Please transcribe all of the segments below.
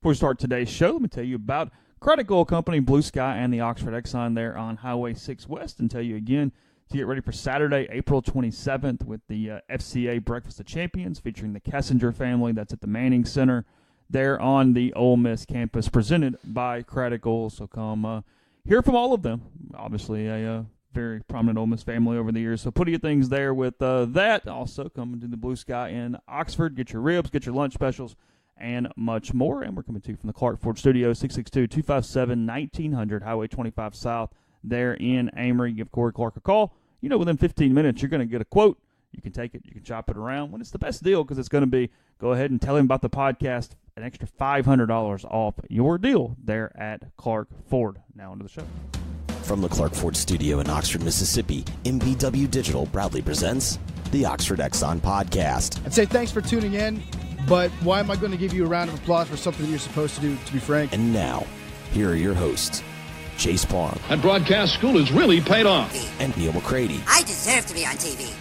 Before we start today's show, let me tell you about Credit Gold Company, Blue Sky, and the Oxford Exxon there on Highway 6 West, and tell you again to get ready for Saturday, April 27th with the FCA Breakfast of Champions featuring the Kessinger family. That's at the Manning Center there on the Ole Miss campus, presented by Credit Gold. So come hear from all of them. Obviously, a very prominent Ole Miss family over the years. So plenty of things there with that. Also coming to the Blue Sky in Oxford. Get your ribs, get your lunch specials, and much more. And we're coming to you from the Clark Ford Studio, 662-257-1900, Highway 25 South there in Amory. Give Corey Clark a call. You know, within 15 minutes, you're going to get a quote. You can take it. You can shop it around. When it's the best deal, because it's going to be, go ahead and tell him about the podcast, an extra $500 off your deal there at Clark Ford. Now into the show. From the Clark Ford Studio in Oxford, Mississippi, MBW Digital proudly presents the Oxford Exxon Podcast. I'd say thanks for tuning in, but why am I going to give you a round of applause for something you're supposed to do, to be frank? And now, here are your hosts, Chase Parham. That broadcast school has really paid off. And Neal McCready. I deserve to be on TV.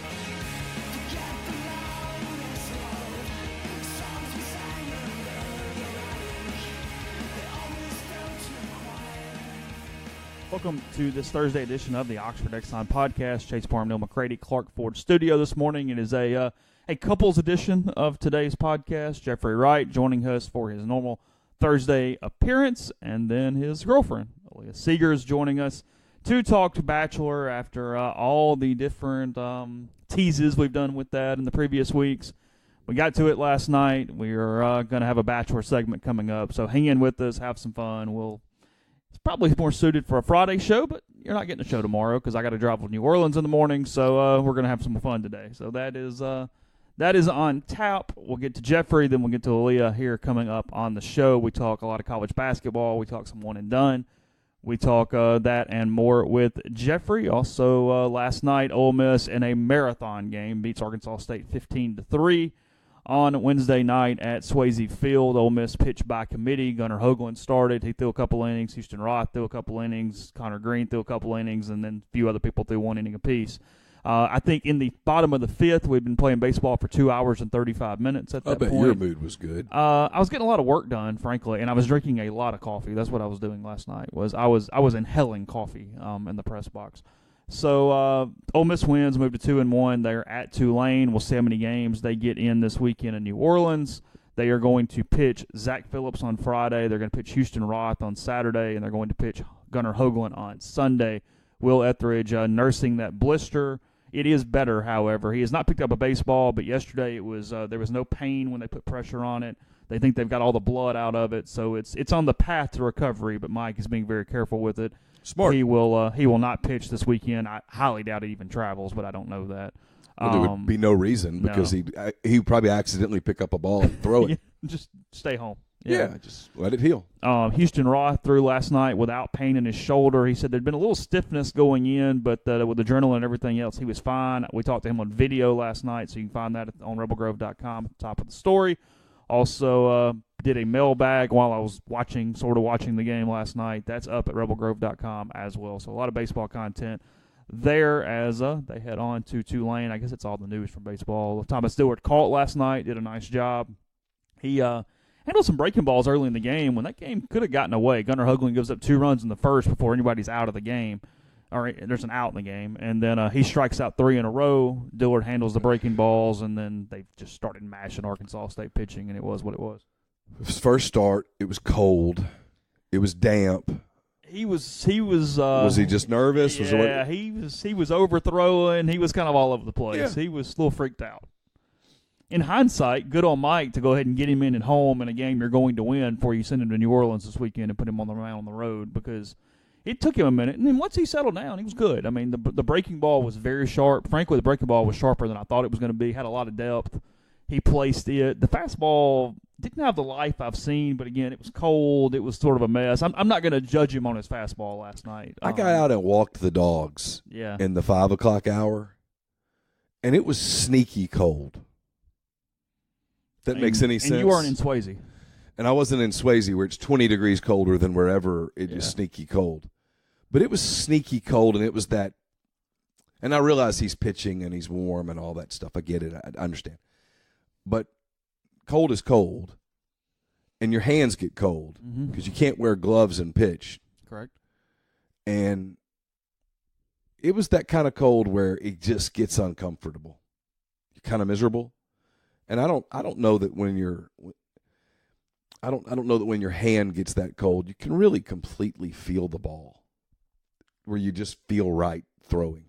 Welcome to this Thursday edition of the Oxford Exxon Podcast. Chase Parham, Neal McCready, Clark Ford Studio this morning. It is a couples edition of today's podcast. Jeffrey Wright joining us for his normal Thursday appearance, and then his girlfriend, Aleia Segars, joining us to talk to Bachelor after all the different teases we've done with that in the previous weeks. We got to it last night. We are going to have a Bachelor segment coming up, so hang in with us, have some fun. It's probably more suited for a Friday show, but you're not getting a show tomorrow because I got to drive to New Orleans in the morning, so we're going to have some fun today. So that is on tap. We'll get to Jeffrey, then we'll get to Aleia here coming up on the show. We talk a lot of college basketball. We talk some one and done. We talk that and more with Jeffrey. Also, last night, Ole Miss in a marathon game beats Arkansas State 15-3 on Wednesday night at Swayze Field. Ole Miss pitched by committee. Gunnar Hoagland started. He threw a couple innings. Houston Roth threw a couple innings. Connor Green threw a couple innings, and then a few other people threw one inning apiece. I think in the bottom of the fifth, we'd been playing baseball for 2 hours and 35 minutes at that point. I bet your mood was good. I was getting a lot of work done, frankly, and I was drinking a lot of coffee. That's what I was doing last night. I was inhaling coffee in the press box. So Ole Miss wins, move to 2-1. They're at Tulane. We'll see how many games they get in this weekend in New Orleans. They are going to pitch Zach Phillips on Friday. They're going to pitch Houston Roth on Saturday, and they're going to pitch Gunnar Hoagland on Sunday. Will Etheridge nursing that blister. It is better, however. He has not picked up a baseball, but yesterday it was there was no pain when they put pressure on it. They think they've got all the blood out of it, so it's on the path to recovery, but Mike is being very careful with it. Smart. He will not pitch this weekend. I highly doubt he even travels, but I don't know that. Well, there would be no reason because he probably accidentally pick up a ball and throw it. Just stay home. Yeah, just let it heal. Houston Roth threw last night without pain in his shoulder. He said there'd been a little stiffness going in, but with adrenaline and everything else, he was fine. We talked to him on video last night, so you can find that on rebelgrove.com at the top of the story. Also did a mailbag while I was watching the game last night. That's up at rebelgrove.com as well. So a lot of baseball content there as they head on to Tulane. I guess it's all the news from baseball. Thomas Stewart caught last night, did a nice job. He handled some breaking balls early in the game when that game could have gotten away. Gunnar Hoagland gives up 2 runs in the first before anybody's out of the game. Or there's an out in the game. And then he strikes out 3 in a row. Dillard handles the breaking balls, and then they just started mashing Arkansas State pitching, and it was what it was. His first start, it was cold. It was damp. He was. Was he just nervous? Yeah, he was overthrowing. He was kind of all over the place. Yeah. He was a little freaked out. In hindsight, good on Mike to go ahead and get him in at home in a game you're going to win before you send him to New Orleans this weekend and put him on the mound on the road, because it took him a minute. And then once he settled down, he was good. I mean, the breaking ball was very sharp. Frankly, the breaking ball was sharper than I thought it was going to be. Had a lot of depth. He placed it. The fastball didn't have the life I've seen, but again, it was cold. It was sort of a mess. I'm not going to judge him on his fastball last night. I got out and walked the dogs in the 5 o'clock hour, and it was sneaky cold. That makes any sense. And you weren't in Swayze. And I wasn't in Swayze, where it's 20 degrees colder than wherever it is sneaky cold. But it was sneaky cold, and it was that. And I realize he's pitching and he's warm and all that stuff. I get it. I understand. But cold is cold. and your hands get cold because you can't wear gloves and pitch. Correct. And it was that kind of cold where it just gets uncomfortable. You're kind of miserable. And I don't know that when when your hand gets that cold, you can really completely feel the ball where you just feel right throwing.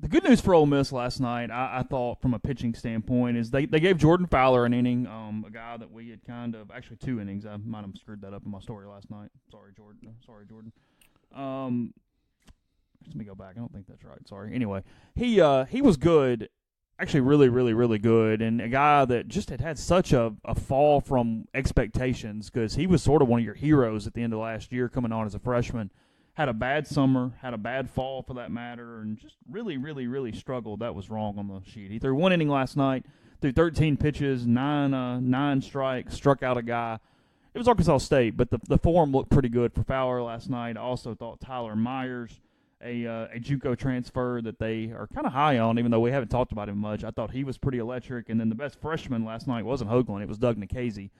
The good news for Ole Miss last night, I thought, from a pitching standpoint, is they gave Jordan Fowler an inning, a guy that we had kind of – actually 2 innings. I might have screwed that up in my story last night. Sorry, Jordan. Let me go back. I don't think that's right. Sorry. Anyway, he was good, actually really, really, really good, and a guy that just had such a fall from expectations because he was sort of one of your heroes at the end of last year coming on as a freshman. Had a bad summer, had a bad fall for that matter, and just really, really, really struggled. That was wrong on the sheet. He threw 1 inning last night, threw 13 pitches, 9 strikes, struck out a guy. It was Arkansas State, but the form looked pretty good for Fowler last night. I also thought Tyler Myers, a JUCO transfer that they are kind of high on, even though we haven't talked about him much. I thought he was pretty electric. And then the best freshman last night wasn't Hoagland. It was Doug Nikhazy,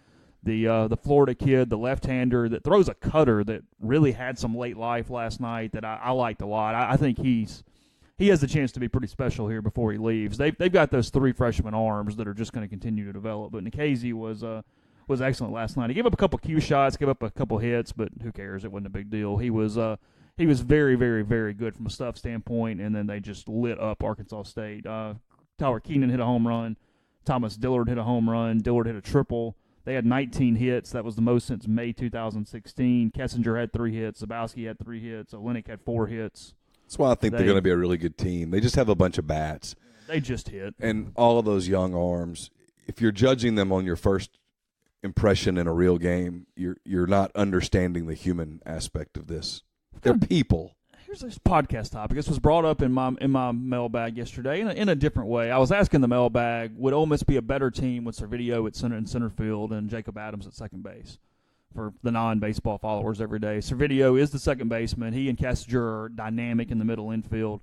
the Florida kid, the left-hander that throws a cutter that really had some late life last night that I liked a lot. I think he has the chance to be pretty special here before he leaves. They've got those 3 freshman arms that are just going to continue to develop. But Nikhazy was excellent last night. He gave up a couple cue shots, gave up a couple hits, but who cares? It wasn't a big deal. He was very, very, very good from a stuff standpoint, and then they just lit up Arkansas State. Tyler Keenan hit a home run. Thomas Dillard hit a home run. Dillard hit a triple. They had 19 hits. That was the most since May 2016. Kessinger had 3 hits. Zabowski had 3 hits. Olenek had 4 hits. That's why I think they're going to be a really good team. They just have a bunch of bats. They just hit. And all of those young arms, if you're judging them on your first impression in a real game, you're not understanding the human aspect of this. They're people. Here's this podcast topic. This was brought up in my mailbag yesterday in a different way. I was asking the mailbag, would Ole Miss be a better team with Servideo at center field and Jacob Adams at second base? For the non-baseball followers every day, Servideo is the second baseman. He and Kessinger are dynamic in the middle infield.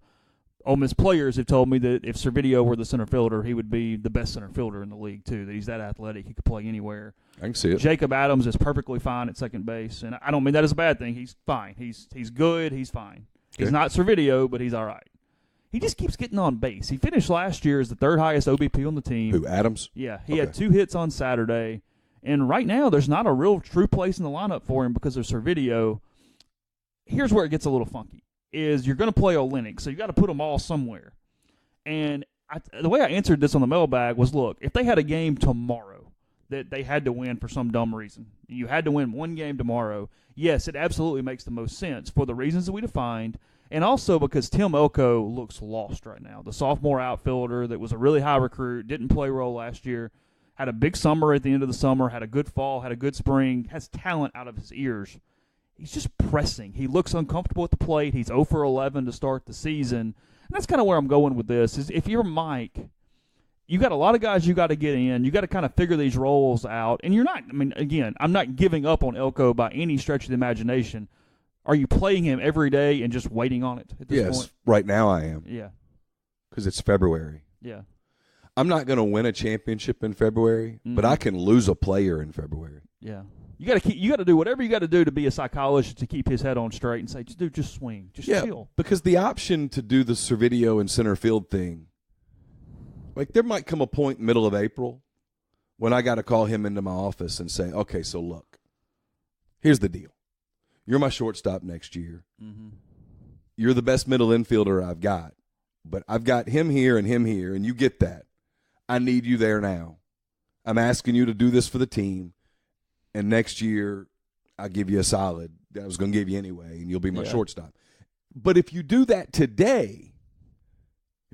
Ole Miss players have told me that if Servideo were the center fielder, he would be the best center fielder in the league, too, that he's that athletic. He could play anywhere. I can see it. Jacob Adams is perfectly fine at second base, and I don't mean that as a bad thing. He's fine. He's good. He's fine. Okay. He's not Servideo, but he's all right. He just keeps getting on base. He finished last year as the 3rd highest OBP on the team. Who, Adams? Yeah. He had 2 hits on Saturday, and right now there's not a real true place in the lineup for him because of Servideo. Here's where it gets a little funky, is you're going to play Olenek, so you got to put them all somewhere. And the way I answered this on the mailbag was, look, if they had a game tomorrow that they had to win for some dumb reason, you had to win one game tomorrow, yes, it absolutely makes the most sense for the reasons that we defined, and also because Tim Elko looks lost right now. The sophomore outfielder that was a really high recruit, didn't play role last year, had a big summer at the end of the summer, had a good fall, had a good spring, has talent out of his ears. He's just pressing. He looks uncomfortable at the plate. He's 0 for 11 to start the season. And that's kind of where I'm going with this, is if you're Mike, you got a lot of guys you got to get in. You got to kind of figure these roles out. And you're not, I mean, again, I'm not giving up on Elko by any stretch of the imagination. Are you playing him every day and just waiting on it at this point? Yes, right now I am. Yeah. Because it's February. Yeah. I'm not going to win a championship in February, but I can lose a player in February. Yeah. You got to do whatever you got to do to be a psychologist to keep his head on straight and say, dude, just swing, just chill. Because the option to do the Servideo and center field thing, like there might come a point middle of April when I got to call him into my office and say, okay, so look, here's the deal. You're my shortstop next year. Mm-hmm. You're the best middle infielder I've got, but I've got him here, and you get that. I need you there now. I'm asking you to do this for the team. And next year, I'll give you a solid that I was going to give you anyway, and you'll be my shortstop. But if you do that today,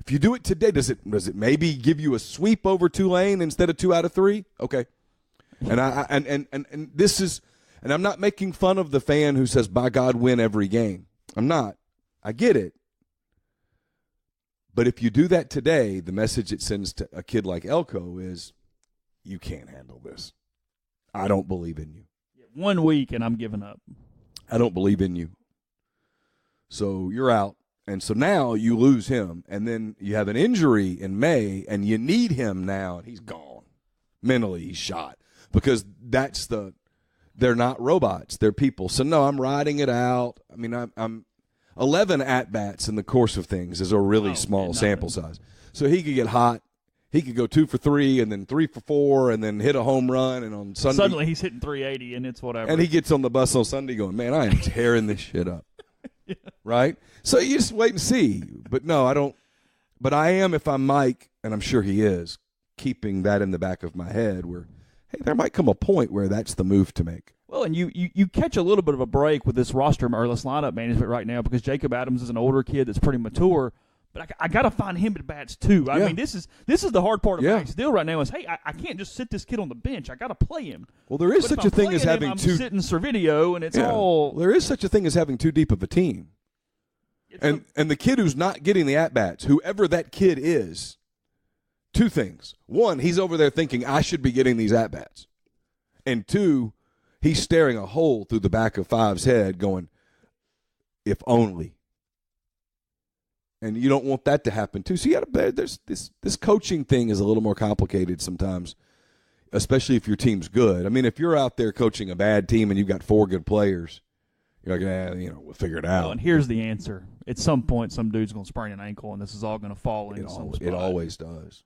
does it maybe give you a sweep over Tulane instead of 2 out of 3? Okay. And and this is, and I'm not making fun of the fan who says, by God, win every game. I'm not. I get it. But if you do that today, the message it sends to a kid like Elko is, you can't handle this. I don't believe in you. 1 week and I'm giving up. I don't believe in you. So you're out. And so now you lose him. And then you have an injury in May and you need him now. And he's gone. Mentally, he's shot. because they're not robots. They're people. So, no, I'm riding it out. I mean, I'm 11 at-bats in the course of things is a really small sample size. So he could get hot. He could go 2 for 3 and then 3 for 4 and then hit a home run. And on Sunday, suddenly he's hitting 380 and it's whatever. And he gets on the bus on Sunday going, man, I am tearing this shit up. Yeah. Right? So you just wait and see. But no, I don't. But I am, if I'm Mike, and I'm sure he is, keeping that in the back of my head where, hey, there might come a point where that's the move to make. Well, and you catch a little bit of a break with this roster or this lineup management right now because Jacob Adams is an older kid that's pretty mature. But I got to find him at bats too. I mean, this is the hard part of Mike's deal right now is, hey, I can't just sit this kid on the bench. I got to play him. Well, there is such a thing as having I'm sitting Servideo, and it's all. There is such a thing as having too deep of a team. And the kid who's not getting the at-bats, whoever that kid is, two things. One, he's over there thinking, I should be getting these at-bats. And two, he's staring a hole through the back of Five's head going, if only. And you don't want that to happen too. So you got to. There's this coaching thing is a little more complicated sometimes, especially if your team's good. I mean, if you're out there coaching a bad team and you've got 4 good players, you're like, we'll figure it out. Well, and here's the answer: at some point, some dude's going to sprain an ankle, and this is all going to fall into some spot. It always does.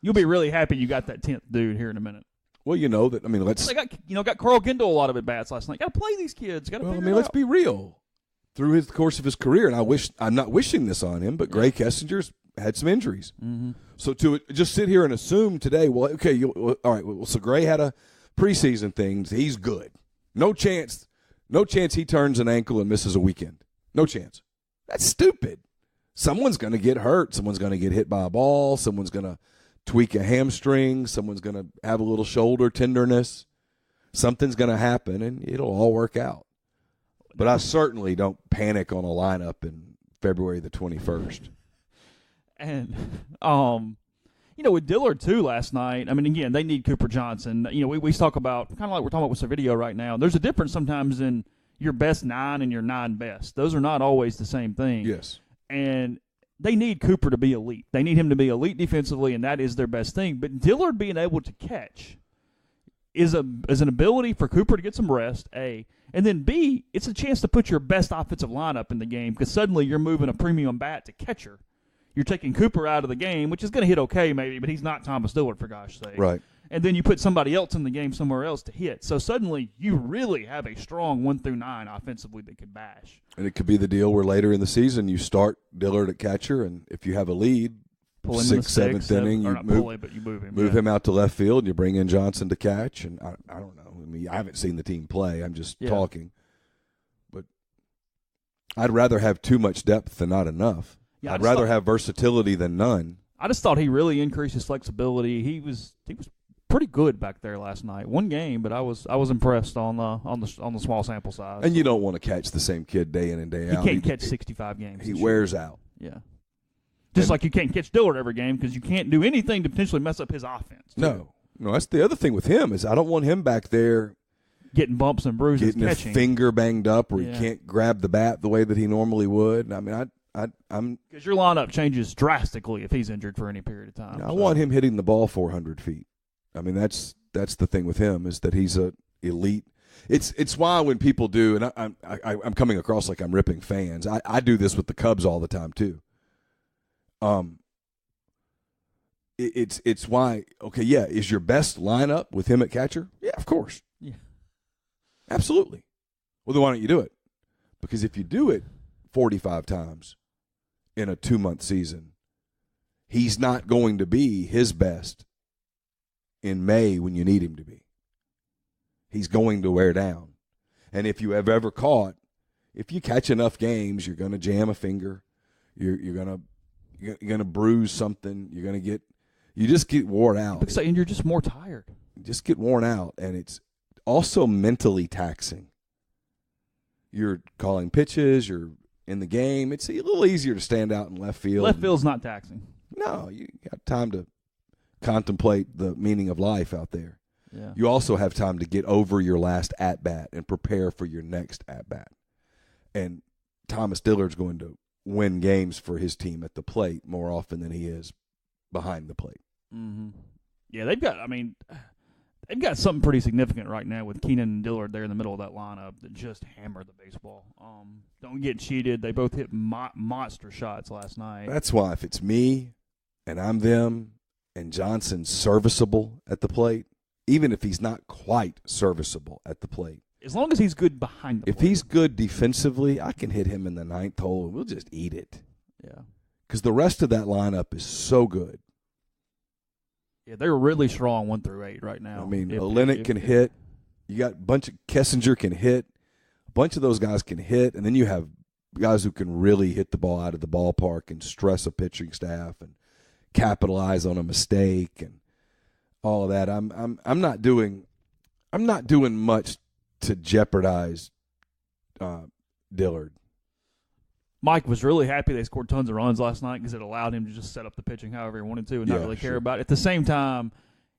You'll be really happy you got that 10th dude here in a minute. Well, you know that. I mean, let's. They got Carl Kendall a lot of at bats last night. Got to play these kids. Got to. Well, I mean, let's be real. Through the course of his career, and I'm not wishing this on him, but Gray Kessinger's had some injuries. Mm-hmm. So to just sit here and assume today, well, okay, all right, well, so Gray had a preseason thing. He's good. No chance he turns an ankle and misses a weekend. No chance. That's stupid. Someone's going to get hurt. Someone's going to get hit by a ball. Someone's going to tweak a hamstring. Someone's going to have a little shoulder tenderness. Something's going to happen, and it'll all work out. But I certainly don't panic on a lineup in February the 21st. And, with Dillard, too, last night, I mean, again, they need Cooper Johnson. We talk about, kind of like we're talking about with Servideo right now, there's a difference sometimes in your best 9 and your 9 best. Those are not always the same thing. Yes. And they need Cooper to be elite. They need him to be elite defensively, and that is their best thing. But Dillard being able to catch is an ability for Cooper to get some rest, A. And then, B, it's a chance to put your best offensive lineup in the game because suddenly you're moving a premium bat to catcher. You're taking Cooper out of the game, which is going to hit okay maybe, but he's not Thomas Dillard, for gosh sake. Right. And then you put somebody else in the game somewhere else to hit. So suddenly you really have a strong 1 through 9 offensively that could bash. And it could be the deal where later in the season you start Dillard at catcher, and if you have a lead, pull him 6th, 7th inning, you move him out to left field, and you bring in Johnson to catch. And I don't know. I mean, I haven't seen the team play. I'm just talking. But I'd rather have too much depth than not enough. Yeah, I'd rather have versatility than none. I just thought he really increased his flexibility. He was pretty good back there last night. One game, but I was impressed on the small sample size. And you don't want to catch the same kid day in and day out. He can't catch 65 games. He wears out. Yeah. Just like you can't catch Dillard every game because you can't do anything to potentially mess up his offense. No, that's the other thing with him is I don't want him back there getting bumps and bruises, getting catching. a finger banged up, or he can't grab the bat the way that he normally would. I mean, I'm because your lineup changes drastically if he's injured for any period of time. I want him hitting the ball 400 feet. I mean, that's the thing with him is that he's a elite. It's why when people do, and I'm coming across like I'm ripping fans. I do this with the Cubs all the time too. It's why, okay, yeah, is your best lineup with him at catcher? Yeah, of course. Yeah. Absolutely. Well, then why don't you do it? Because if you do it 45 times in a 2-month season, he's not going to be his best in May when you need him to be. He's going to wear down. And if you have ever caught, if you catch enough games, you're going to jam a finger. You're going to bruise something. You just get worn out. And you're just more tired. You just get worn out, and it's also mentally taxing. You're calling pitches. You're in the game. It's a little easier to stand out in left field. Left field's not taxing. No, you got time to contemplate the meaning of life out there. Yeah. You also have time to get over your last at-bat and prepare for your next at-bat. And Thomas Dillard's going to win games for his team at the plate more often than he is behind the plate. Mm-hmm. Yeah, they've got, They've got something pretty significant right now with Keenan and Dillard there in the middle of that lineup that just hammer the baseball. Don't get cheated. They both hit monster shots last night. That's why if it's me and I'm them and Johnson's serviceable at the plate, even if he's not quite serviceable at the plate, as long as he's good behind the plate. If he's good defensively, I can hit him in the ninth hole and we'll just eat it. Yeah. Because the rest of that lineup is so good. Yeah, they're really strong 1 through 8 right now. I mean, Olenek can hit. You got a bunch of Kessinger can hit. A bunch of those guys can hit, and then you have guys who can really hit the ball out of the ballpark and stress a pitching staff and capitalize on a mistake and all of that. I'm not doing much to jeopardize Dillard. Mike was really happy they scored tons of runs last night because it allowed him to just set up the pitching however he wanted to and not really care about it. At the same time,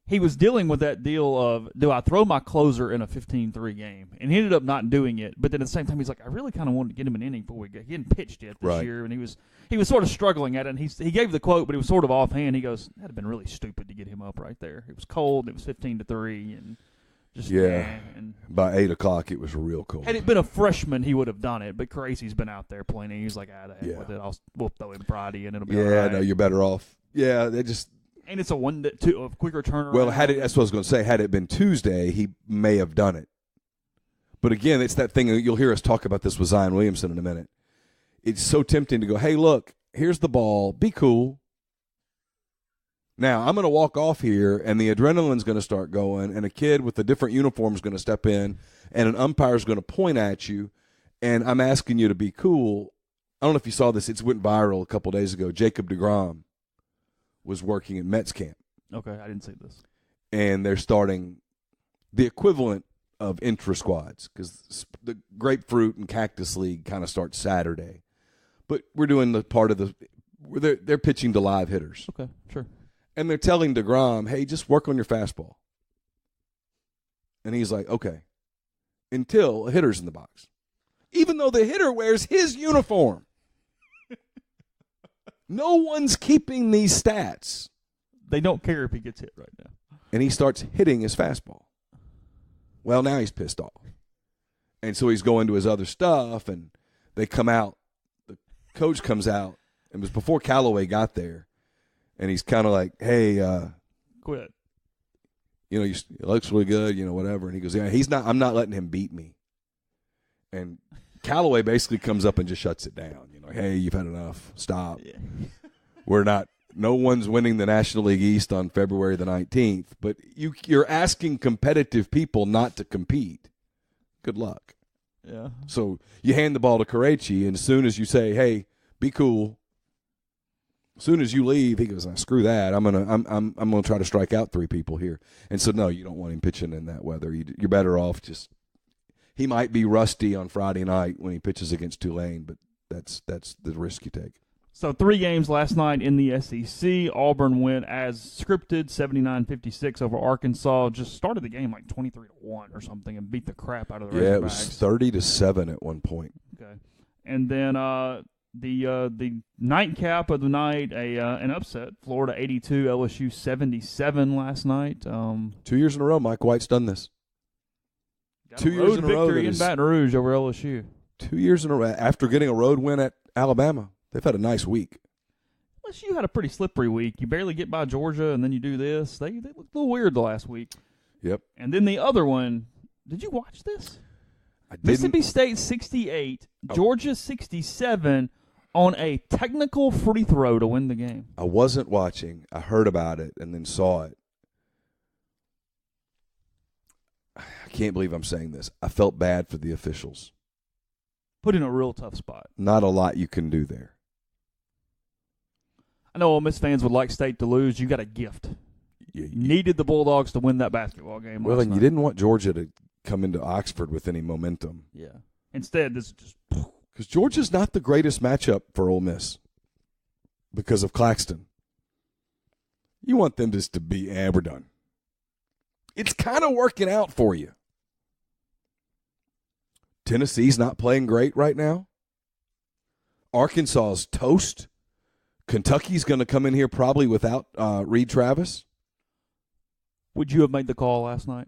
he was dealing with that deal of, do I throw my closer in a 15-3 game? And he ended up not doing it. But then at the same time, he's like, I really kind of wanted to get him an inning before he hadn't pitched yet this year. And he was sort of struggling at it. And he gave the quote, but it was sort of offhand. He goes, that would have been really stupid to get him up right there. It was cold. It was 15-3. And just and by 8 o'clock, it was real cold. Had it been a freshman, he would have done it. But Crazy's been out there playing. He's like, the heck with it. We'll throw him Friday, and it'll be all right. No, you're better off. Yeah, they just. And it's a quicker turnaround. Well, that's what I was going to say. Had it been Tuesday, he may have done it. But again, it's that thing. You'll hear us talk about this with Zion Williamson in a minute. It's so tempting to go, hey, look, here's the ball. Be cool. Now, I'm going to walk off here, and the adrenaline's going to start going, and a kid with a different uniform is going to step in, and an umpire is going to point at you, and I'm asking you to be cool. I don't know if you saw this. It went viral a couple days ago. Jacob deGrom was working at Mets camp. Okay, I didn't see this. And they're starting the equivalent of intra-squads because the Grapefruit and Cactus League kind of starts Saturday. But we're doing the part of they're pitching to live hitters. Okay, sure. And they're telling deGrom, hey, just work on your fastball. And he's like, okay, until a hitter's in the box. Even though the hitter wears his uniform. No one's keeping these stats. They don't care if he gets hit right now. And he starts hitting his fastball. Well, now he's pissed off. And so he's going to his other stuff, and they come out. The coach comes out. It was before Callaway got there. And he's kind of like, hey, quit. It looks really good, whatever. And he goes, yeah, I'm not letting him beat me. And Callaway basically comes up and just shuts it down. Hey, you've had enough. Stop. Yeah. No one's winning the National League East on February the 19th. But you're asking competitive people not to compete. Good luck. Yeah. So you hand the ball to Karachi, and as soon as you say, hey, be cool, as soon as you leave, he goes, screw that. I'm gonna try to strike out 3 people here. And so no, you don't want him pitching in that weather. You're better off just. He might be rusty on Friday night when he pitches against Tulane, but that's the risk you take. So 3 games last night in the SEC. Auburn went as scripted, 79-56 over Arkansas. Just started the game like 23-1 or something and beat the crap out of the Razorbacks. Yeah, it was 30-7 at one point. Okay, and then the nightcap of the night, an upset. Florida 82, LSU 77 last night. 2 years in a row, Mike White's done this. 2 years in a row. Victory in Baton Rouge over LSU. 2 years in a row after getting a road win at Alabama. They've had a nice week. LSU had a pretty slippery week. You barely get by Georgia, and then you do this. They looked a little weird the last week. Yep. And then the other one, did you watch this? I didn't. Mississippi State 68, Georgia 67 on a technical free throw to win the game. I wasn't watching. I heard about it and then saw it. I can't believe I'm saying this. I felt bad for the officials. Put in a real tough spot. Not a lot you can do there. I know Ole Miss fans would like State to lose. You got a gift. You needed the Bulldogs to win that basketball game. Well, and you didn't want Georgia to come into Oxford with any momentum. Yeah. Instead, this is just because Georgia's not the greatest matchup for Ole Miss because of Claxton. You want them just to be, we're done. It's kind of working out for you. Tennessee's not playing great right now. Arkansas's toast. Kentucky's going to come in here probably without Reed Travis. Would you have made the call last night?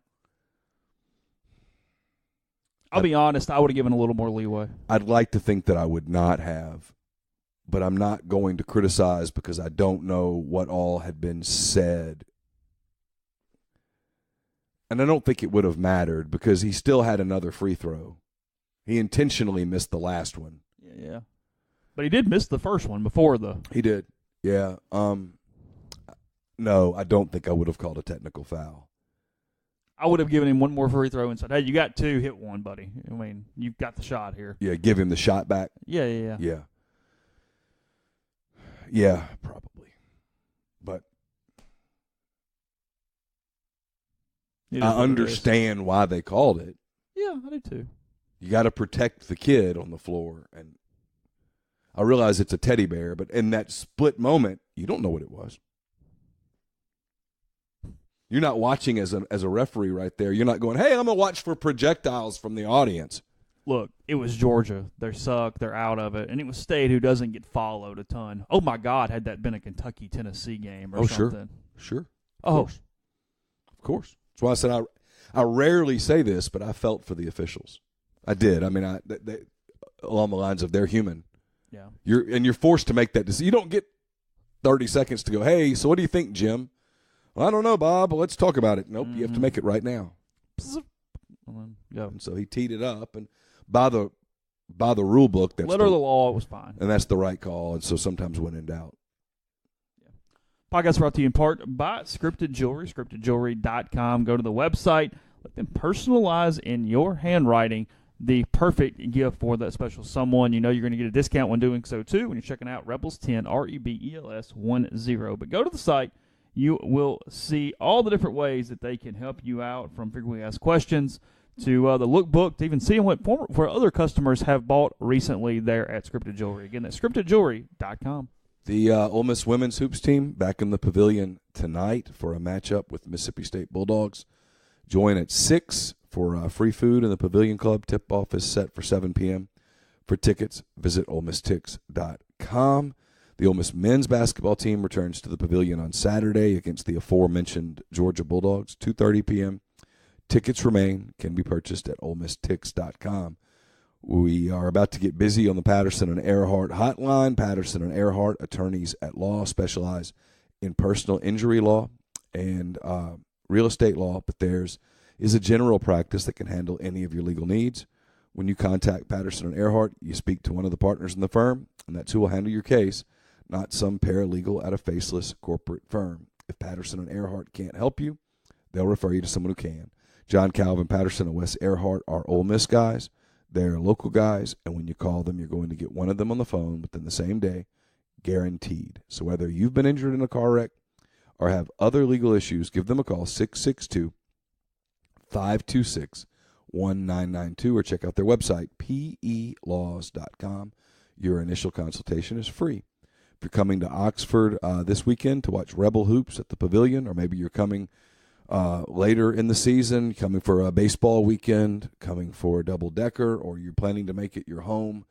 I'll be honest, I would have given a little more leeway. I'd like to think that I would not have, but I'm not going to criticize because I don't know what all had been said. And I don't think it would have mattered because he still had another free throw. He intentionally missed the last one. Yeah. But he did miss the first one before the... He did, yeah. No, I don't think I would have called a technical foul. I would have given him one more free throw and said, hey, you got two, hit one, buddy. I mean, you've got the shot here. Yeah, give him the shot back. Yeah. Yeah, probably. But I understand why they called it. Yeah, I do too. You got to protect the kid on the floor. And I realize it's a teddy bear, but in that split moment, you don't know what it was. You're not watching as a referee right there. You're not going, hey, I'm going to watch for projectiles from the audience. Look, it was Georgia. They suck. They're out of it. And it was State, who doesn't get followed a ton. Oh, my God, had that been a Kentucky-Tennessee game or something. Sure. Of course. That's why I said I rarely say this, but I felt for the officials. I did. I mean, they, along the lines of they're human. Yeah. You're forced to make that decision. You don't get 30 seconds to go, hey, so what do you think, Jim? Well, I don't know, Bob, but let's talk about it. Nope, You have to make it right now. Yeah. And so he teed it up, and by the rule book, that's letter of the law, it was fine. And that's the right call, and so sometimes when in doubt. Podcast brought to you in part by Scripted Jewelry, scriptedjewelry.com. Go to the website. Let them personalize in your handwriting the perfect gift for that special someone. You know you're going to get a discount when doing so, too, when you're checking out Rebels 10, REBELS 10. But go to the site. You will see all the different ways that they can help you out, from frequently asked questions to the lookbook, to even seeing what other customers have bought recently there at Scripted Jewelry. Again, that's scriptedjewelry.com. The Ole Miss women's hoops team back in the pavilion tonight for a matchup with Mississippi State Bulldogs. Join at 6 for free food in the Pavilion Club. Tip-off is set for 7 p.m. For tickets, visit OleMissTix.com. The Ole Miss men's basketball team returns to the Pavilion on Saturday against the aforementioned Georgia Bulldogs, 2:30 p.m. Tickets remain, can be purchased at OleMissTix.com. We are about to get busy on the Patterson and Earhart hotline. Patterson and Earhart, attorneys at law, specialize in personal injury law and real estate law, but theirs is a general practice that can handle any of your legal needs. When you contact Patterson and Earhart, you speak to one of the partners in the firm, and that's who will handle your case, not some paralegal at a faceless corporate firm. If Patterson and Earhart can't help you, they'll refer you to someone who can. John Calvin Patterson and Wes Earhart are Ole Miss guys. They're local guys, and when you call them, you're going to get one of them on the phone within the same day, guaranteed. So whether you've been injured in a car wreck or have other legal issues, give them a call, 662-526-1992, or check out their website, pelaws.com. Your initial consultation is free. If you're coming to Oxford this weekend to watch Rebel Hoops at the Pavilion, or maybe you're coming later in the season, coming for a baseball weekend, coming for a double-decker, or you're planning to make it your home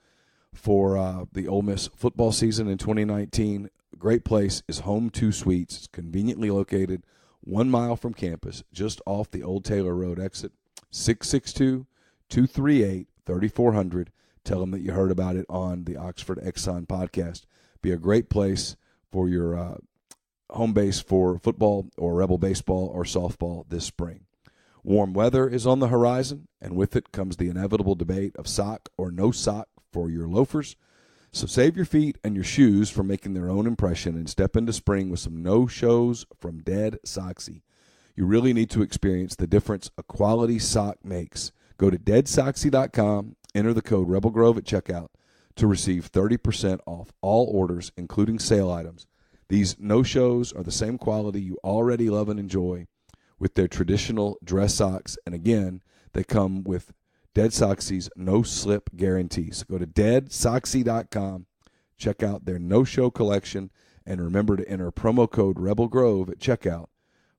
for the Ole Miss football season in 2019, great place is Home 2 Suites. It's conveniently located 1 mile from campus, just off the Old Taylor Road exit, 662-238-3400. Tell them that you heard about it on the Oxford Exxon podcast. Be a great place for your home base for football or Rebel baseball or softball this spring. Warm weather is on the horizon, and with it comes the inevitable debate of sock or no sock for your loafers. So save your feet and your shoes from making their own impression and step into spring with some no-shows from Dead Soxy. You really need to experience the difference a quality sock makes. Go to deadsoxy.com, enter the code Rebel Grove at checkout to receive 30% off all orders, including sale items. These no-shows are the same quality you already love and enjoy with their traditional dress socks. And again, they come with Dead Soxy's no-slip guarantee. So go to deadsoxy.com, check out their no-show collection, and remember to enter promo code Rebel Grove at checkout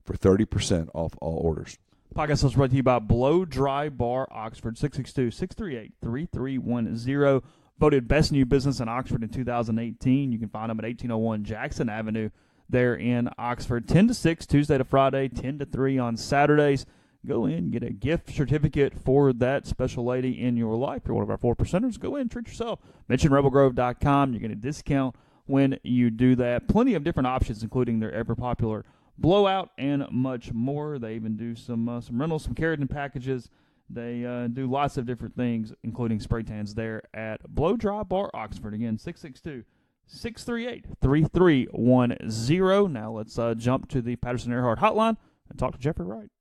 for 30% off all orders. Podcast is brought to you by Blow Dry Bar Oxford, 662-638-3310. Voted Best New Business in Oxford in 2018. You can find them at 1801 Jackson Avenue. there in Oxford. 10 to 6 Tuesday to Friday, 10 to 3 on Saturdays. Go in, get a gift certificate for that special lady in your life. If you're one of our 4%ers, go in, treat yourself. Mention rebelgrove.com. You're getting a discount when you do that. Plenty of different options, including their ever-popular blowout and much more. They even do some rentals, some keratin packages. They do lots of different things, including spray tans there at Blow Dry Bar Oxford. Again, 662-638-3310. Now let's jump to the Patterson-Earhart hotline and talk to Jeffrey Wright.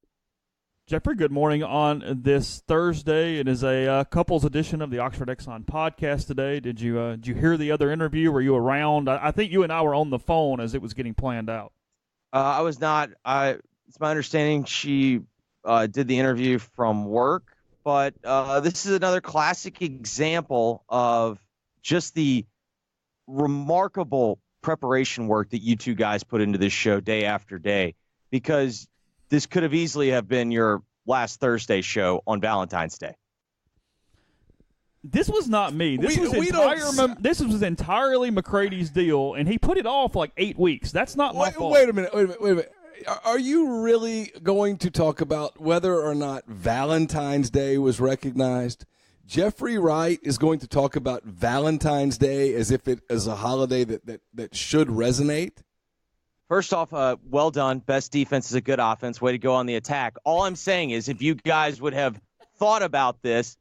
Jeffrey, good morning on this Thursday. It is a couples edition of the Oxford Exxon podcast today. Did you hear the other interview? Were you around? I think you and I were on the phone as it was getting planned out. I was not. It's my understanding she did the interview from work, but this is another classic example of just the remarkable preparation work that you two guys put into this show day after day, because this could have easily have been your last Thursday show on Valentine's Day. This was not me. This was entirely McCready's deal, and he put it off like 8 weeks. That's not my fault. Wait a minute. Are you really going to talk about whether or not Valentine's Day was recognized? Jeffrey Wright is going to talk about Valentine's Day as if it is a holiday that should resonate? First off, well done. Best defense is a good offense. Way to go on the attack. All I'm saying is if you guys would have thought about this,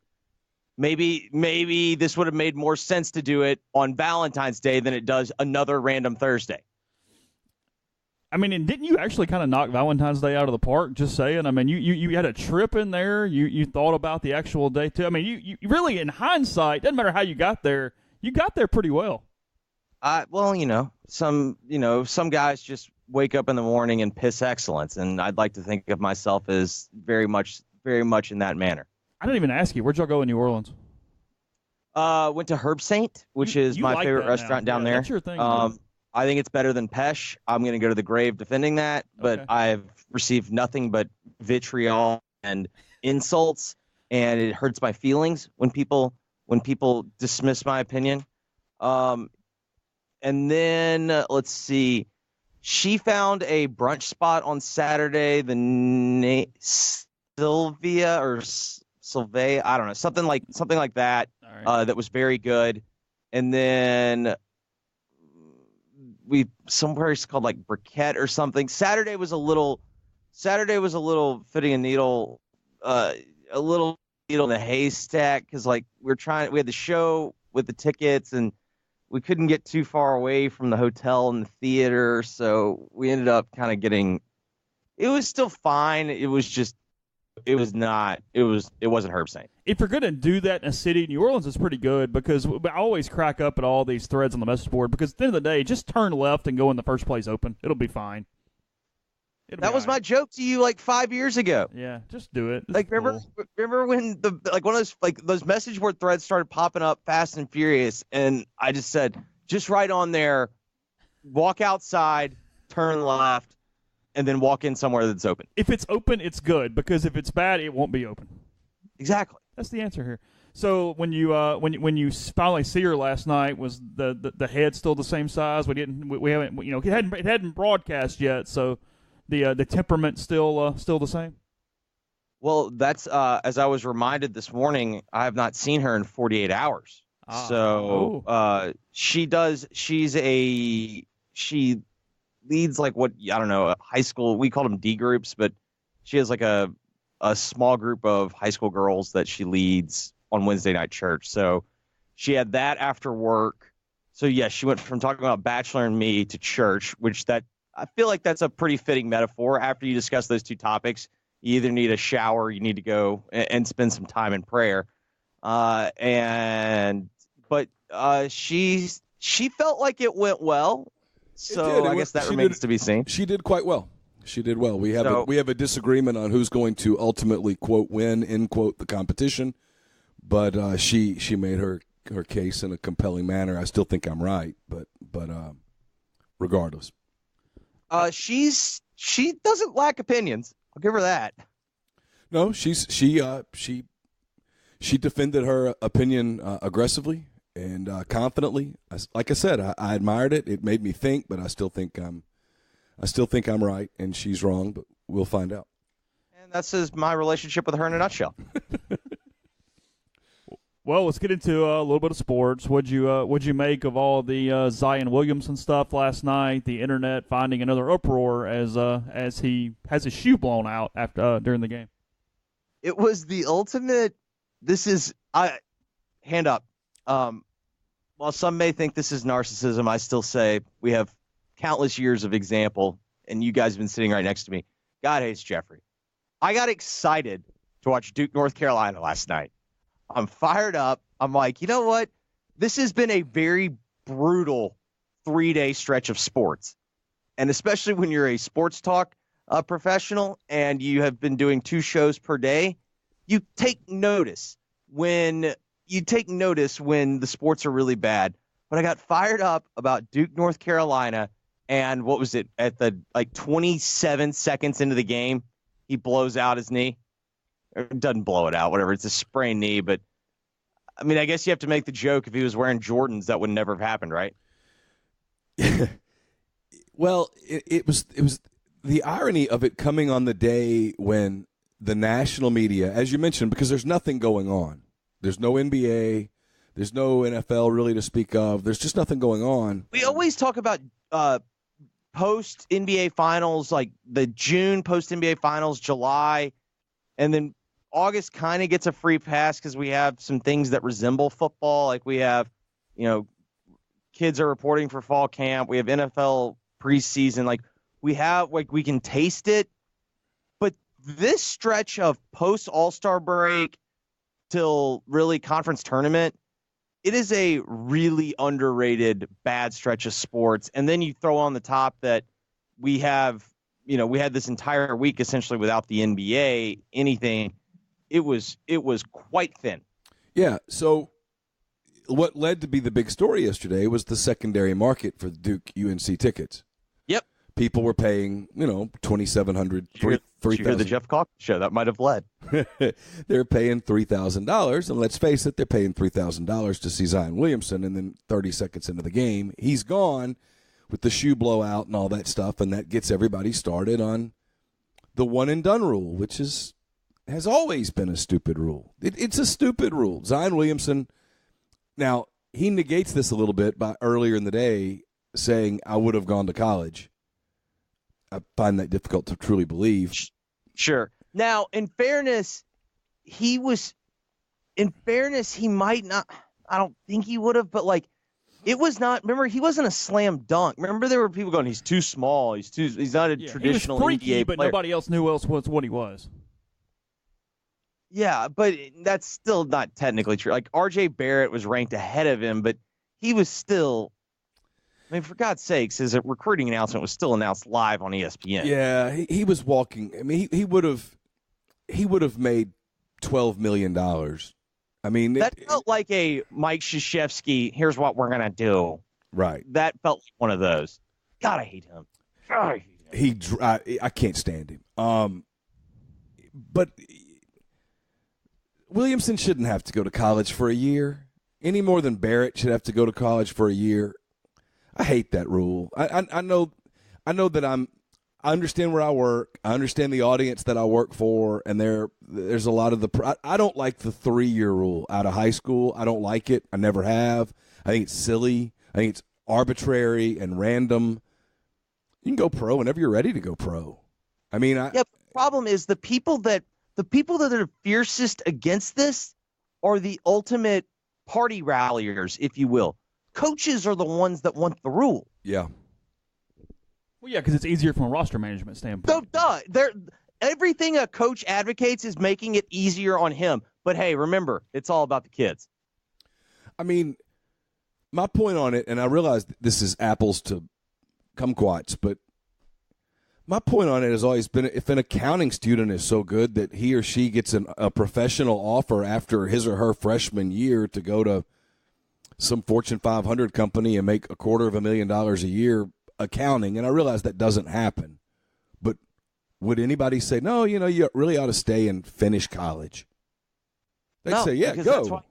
maybe this would have made more sense to do it on Valentine's Day than it does another random Thursday. I mean, and didn't you actually kind of knock Valentine's Day out of the park? Just saying. I mean, you had a trip in there. You thought about the actual day too. I mean, you really, in hindsight, doesn't matter how you got there pretty well. Well, some guys just wake up in the morning and piss excellence, and I'd like to think of myself as very much in that manner. I didn't even ask you. Where'd y'all go in New Orleans? Went to Herb Saint, which is my like favorite restaurant down there. That's your thing. I think it's better than Pesh. I'm going to go to the grave defending that, but Okay. I've received nothing but vitriol and insults, and it hurts my feelings when people dismiss my opinion. And then let's see. She found a brunch spot on Saturday, Sylvia, I don't know, something like that. All right. That was very good. And then somewhere it's called like Briquette or something. Saturday was a little fitting a needle in the haystack, because like we had the show with the tickets and we couldn't get too far away from the hotel and the theater, so we ended up kind of getting. It was still fine. It wasn't Herb Saint. If you're going to do that in a city, New Orleans is pretty good, because I always crack up at all these threads on the message board, because at the end of the day, just turn left and go in the first place open. It'll be fine. That was my joke to you like 5 years ago. Yeah, just do it. It's Like cool. remember when one of those message board threads started popping up fast and furious, and I just said, just right on there, walk outside, turn left, and then walk in somewhere that's open. If it's open, it's good, because if it's bad, it won't be open. Exactly. That's the answer here. So when you finally see her last night, was the head still the same size? We haven't it hadn't broadcast yet, so the temperament still the same. Well, that's as I was reminded this morning, I have not seen her in 48 hours. She leads like what, I don't know, a high school, we called them D groups, but she has like a small group of high school girls that she leads on Wednesday night church. So she had that after work. So yes, she went from talking about Bachelor and me to church, which that I feel like that's a pretty fitting metaphor. After you discuss those two topics, you either need a shower, you need to go and spend some time in prayer. But she felt like it went well. So I guess that remains to be seen. She did quite well. She did well. We have a disagreement on who's going to ultimately quote win, end quote, the competition. But she made her case in a compelling manner. I still think I'm right, but regardless. She doesn't lack opinions. I'll give her that. No, she defended her opinion aggressively and confidently. Like I said, I admired it. It made me think, but I still think I'm I still think I'm right and she's wrong, but we'll find out. And that's my relationship with her in a nutshell. Well, let's get into a little bit of sports. What'd you make of all the Zion Williamson stuff last night? The internet finding another uproar as he has his shoe blown out after during the game. It was the ultimate. Hand up. While some may think this is narcissism, I still say we have countless years of example, and you guys have been sitting right next to me. God hates Jeffrey. I got excited to watch Duke, North Carolina last night. I'm fired up. I'm like, you know what? This has been a very brutal 3-day stretch of sports. And especially when you're a sports talk professional and you have been doing 2 shows per day, you take notice when the sports are really bad. But I got fired up about Duke, North Carolina, and what was it? At the 27 seconds into the game, he blows out his knee. Or doesn't blow it out, whatever. It's a sprained knee, but I mean, I guess you have to make the joke if he was wearing Jordans, that would never have happened, right? Well, it was the irony of it coming on the day when the national media, as you mentioned, because there's nothing going on. There's no NBA, there's no NFL really to speak of. There's just nothing going on. We always talk about post NBA finals, like the June post NBA finals, July, and then August kind of gets a free pass because we have some things that resemble football. Like we have, kids are reporting for fall camp. We have NFL preseason. Like we can taste it. But this stretch of post All-Star break till really conference tournament, it is a really underrated bad stretch of sports. And then you throw on the top that we have, we had this entire week essentially without the NBA, anything. It was quite thin. Yeah, so what led to be the big story yesterday was the secondary market for Duke UNC tickets. Yep. People were paying, $2,700, $3,000. Did you hear the Jeff Calkins show? That might have led. They're paying $3,000, and let's face it, they're paying $3,000 to see Zion Williamson, and then 30 seconds into the game, he's gone with the shoe blowout and all that stuff, and that gets everybody started on the one-and-done rule, which has always been a stupid rule. It's a stupid rule. Zion Williamson, now, he negates this a little bit by earlier in the day saying, I would have gone to college. I find that difficult to truly believe. Sure. Now, in fairness, he might not, I don't think he would have, but it was not, remember, he wasn't a slam dunk. Remember, there were people going, he's too small. He's not a traditional he was freaky, NBA but player. Nobody else knew what he was. Yeah, but that's still not technically true. Like, R.J. Barrett was ranked ahead of him, but he was still, I mean, for God's sakes, his recruiting announcement was still announced live on ESPN. Yeah, he was walking. I mean, he would have made $12 million. I mean, that felt like a Mike Krzyzewski, here's what we're going to do. Right. That felt like one of those. God, I hate him. I can't stand him. But Williamson shouldn't have to go to college for a year any more than Barrett should have to go to college for a year. I hate that rule. I know that I understand where I work. I understand the audience that I work for, and there's a lot of I don't like the 3-year rule out of high school. I don't like it. I never have. I think it's silly. I think it's arbitrary and random. You can go pro whenever you're ready to go pro. I mean, the problem is the people that are fiercest against this are the ultimate party ralliers, if you will. Coaches are the ones that want the rule. Yeah. Well, yeah, because it's easier from a roster management standpoint. So, everything a coach advocates is making it easier on him. But, hey, remember, it's all about the kids. I mean, my point on it, and I realize this is apples to kumquats, but my point on it has always been if an accounting student is so good that he or she gets a professional offer after his or her freshman year to go to some Fortune 500 company and make $250,000 a year accounting, and I realize that doesn't happen, but would anybody say, no, you really ought to stay and finish college? They'd say, yeah, go.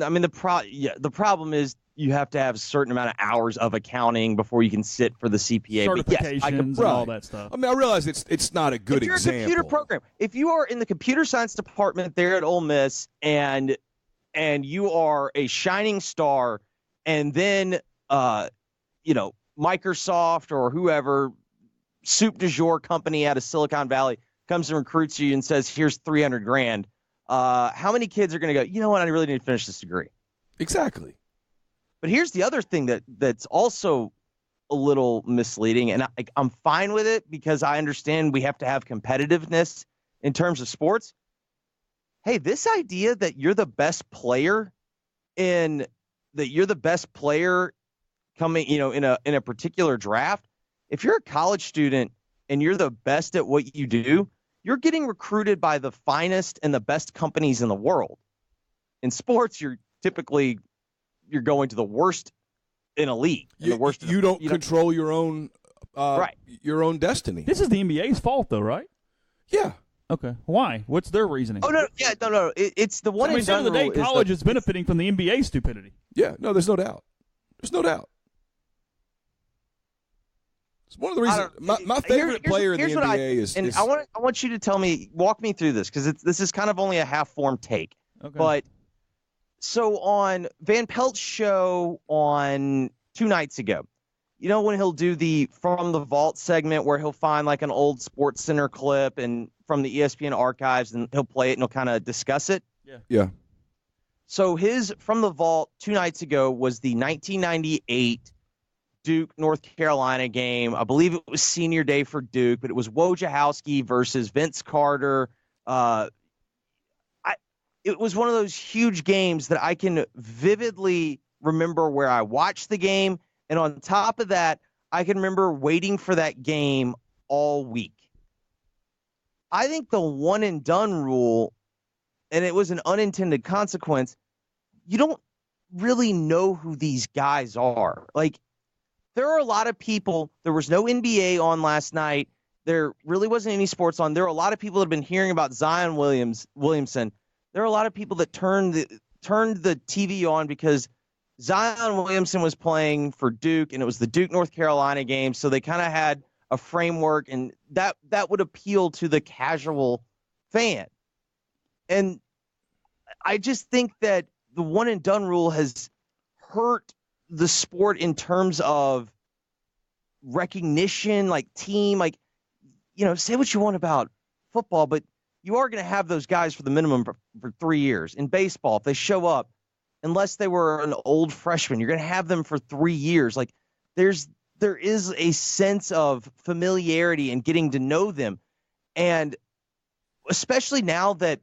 I mean, the problem is you have to have a certain amount of hours of accounting before you can sit for the CPA. Certifications But yes, and all that stuff. I mean, I realize it's not a good if you're example. a computer program, if you are in the computer science department there at Ole Miss and you are a shining star, and then Microsoft or whoever, soup du jour company out of Silicon Valley comes and recruits you and says, here's $300,000. How many kids are going to go, you know what, I really need to finish this degree? Exactly. But here's the other thing that's also a little misleading, and I'm fine with it because I understand we have to have competitiveness in terms of sports. Hey, this idea that you're the best player coming, in a particular draft, if you're a college student and you're the best at what you do, you're getting recruited by the finest and the best companies in the world. In sports, you're going to the worst in a league. You don't control your own right. Your own destiny. This is the NBA's fault, though, right? Yeah. Okay. Why? What's their reasoning? Oh, no. It's the one. At the end of the day, college is benefiting from the NBA stupidity. Yeah. No, there's no doubt. There's no doubt. It's one of the reasons. My favorite player in the NBA is. I want you to walk me through this, because this is kind of only a half-formed take. Okay. But so on Van Pelt's show on 2 nights ago, when he'll do the From the Vault segment where he'll find like an old Sports Center clip and from the ESPN archives, and he'll play it and he'll kind of discuss it. Yeah. So his From the Vault 2 nights ago was the 1998 Duke North Carolina game. I believe it was senior day for Duke, but it was Wojciechowski versus Vince Carter. It was one of those huge games that I can vividly remember where I watched the game. And on top of that, I can remember waiting for that game all week. I think the one and done rule, and it was an unintended consequence, you don't really know who these guys are. Like, there are a lot of people, there was no NBA on last night. There really wasn't any sports on. There are a lot of people that have been hearing about Zion Williamson. There are a lot of people that turned the TV on because Zion Williamson was playing for Duke, and it was the Duke North Carolina game, so they kind of had a framework, and that would appeal to the casual fan. And I just think that the one and done rule has hurt the sport in terms of recognition, like team, like, say what you want about football, but you are going to have those guys for the minimum for 3 years. In baseball, if they show up, unless they were an old freshman, you're going to have them for 3 years. Like, there is a sense of familiarity and getting to know them. And especially now that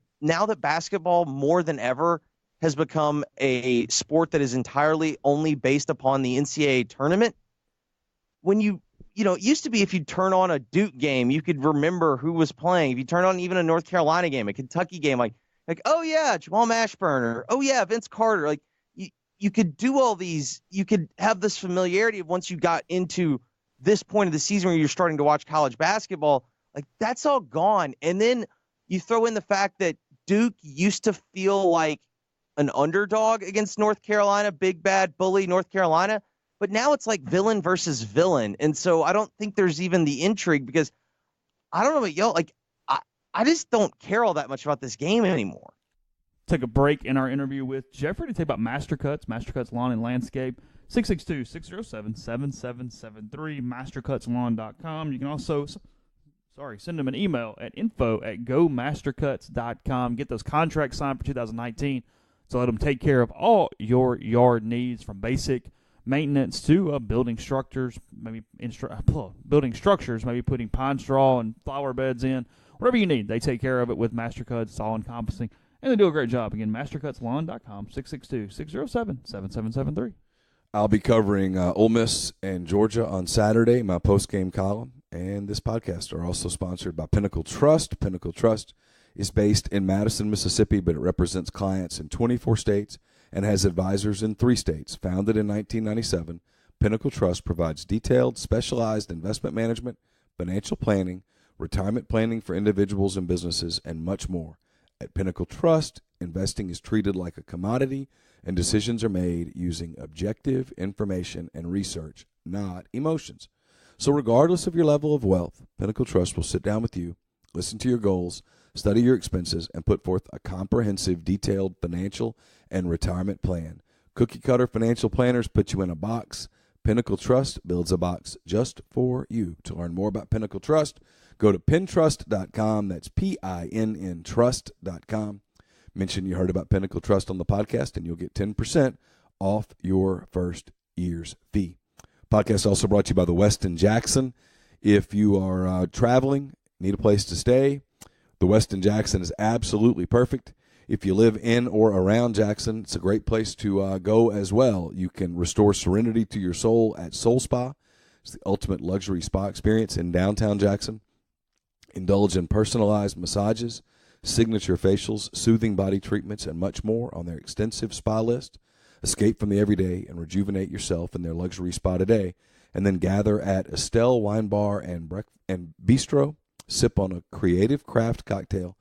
basketball more than ever has become a sport that is entirely only based upon the NCAA tournament. When it used to be if you turn on a Duke game, you could remember who was playing. If you turn on even a North Carolina game, a Kentucky game, like, oh yeah, Jamal Mashburn, or oh yeah, Vince Carter. Like, you could do all these. You could have this familiarity of once you got into this point of the season where you're starting to watch college basketball. Like, that's all gone. And then you throw in the fact that Duke used to feel like an underdog against North Carolina, big bad bully North Carolina. But now it's like villain versus villain. And so I don't think there's even the intrigue, because I don't know about y'all. Like, I just don't care all that much about this game anymore. Take a break in our interview with Jeffrey to talk about Mastercuts Lawn and Landscape. 662-607-7773, mastercutslawn.com. You can also send them an email at info@gomastercuts.com. Get those contracts signed for 2019 to let them take care of all your yard needs, from basic maintenance to building structures, maybe putting pine straw and flower beds in. Whatever you need, they take care of it with Mastercuts. It's all encompassing, and they do a great job. Again, mastercutslawn.com, 662-607-7773. I'll be covering Ole Miss and Georgia on Saturday, my post-game column, and this podcast are also sponsored by Pinnacle Trust. Pinnacle Trust is based in Madison, Mississippi, but it represents clients in 24 states and has advisors in 3 states. Founded in 1997, Pinnacle Trust provides detailed, specialized investment management, financial planning, retirement planning for individuals and businesses, and much more. At Pinnacle Trust, investing is treated like a commodity, and decisions are made using objective information and research, not emotions. So regardless of your level of wealth, Pinnacle Trust will sit down with you, listen to your goals, study your expenses, and put forth a comprehensive, detailed financial and retirement plan. Cookie-cutter financial planners put you in a box. Pinnacle Trust builds a box just for you. To learn more about Pinnacle Trust, go to pintrust.com. That's PINN trust.com. Mention you heard about Pinnacle Trust on the podcast, and you'll get 10% off your first year's fee. Podcast also brought to you by the Westin Jackson. If you are traveling, need a place to stay, the Westin Jackson is absolutely perfect. If you live in or around Jackson, it's a great place to go as well. You can restore serenity to your soul at Soul Spa. It's the ultimate luxury spa experience in downtown Jackson. Indulge in personalized massages, signature facials, soothing body treatments, and much more on their extensive spa list. Escape from the everyday and rejuvenate yourself in their luxury spa today. And then gather at Estelle Wine Bar and Bistro. Sip on a creative craft cocktail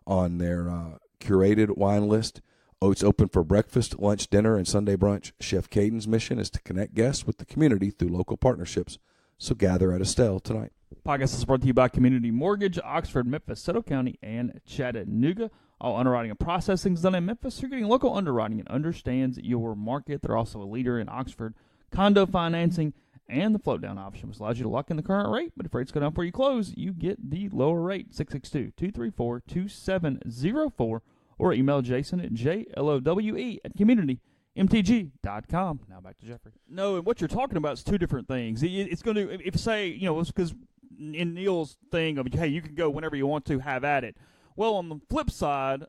on their curated wine list. Oh, it's open for breakfast, lunch, dinner, and Sunday brunch. Chef Caden's mission is to connect guests with the community through local partnerships. So gather at Estelle tonight. Podcast is brought to you by Community Mortgage, Oxford, Memphis, Soto County, and Chattanooga. All underwriting and processing is done in Memphis. You're getting local underwriting and understands your market. They're also a leader in Oxford condo financing and the float down option, which allows you to lock in the current rate. But if rates go down before you close, you get the lower rate. 662-234-2704 or email Jason at JLOWE@communitymtg.com. Now back to Jeffrey. No, and what you're talking about is two different things. It's going to, if say, it's because in Neal's thing of, hey, you can go whenever you want to, have at it. Well, on the flip side,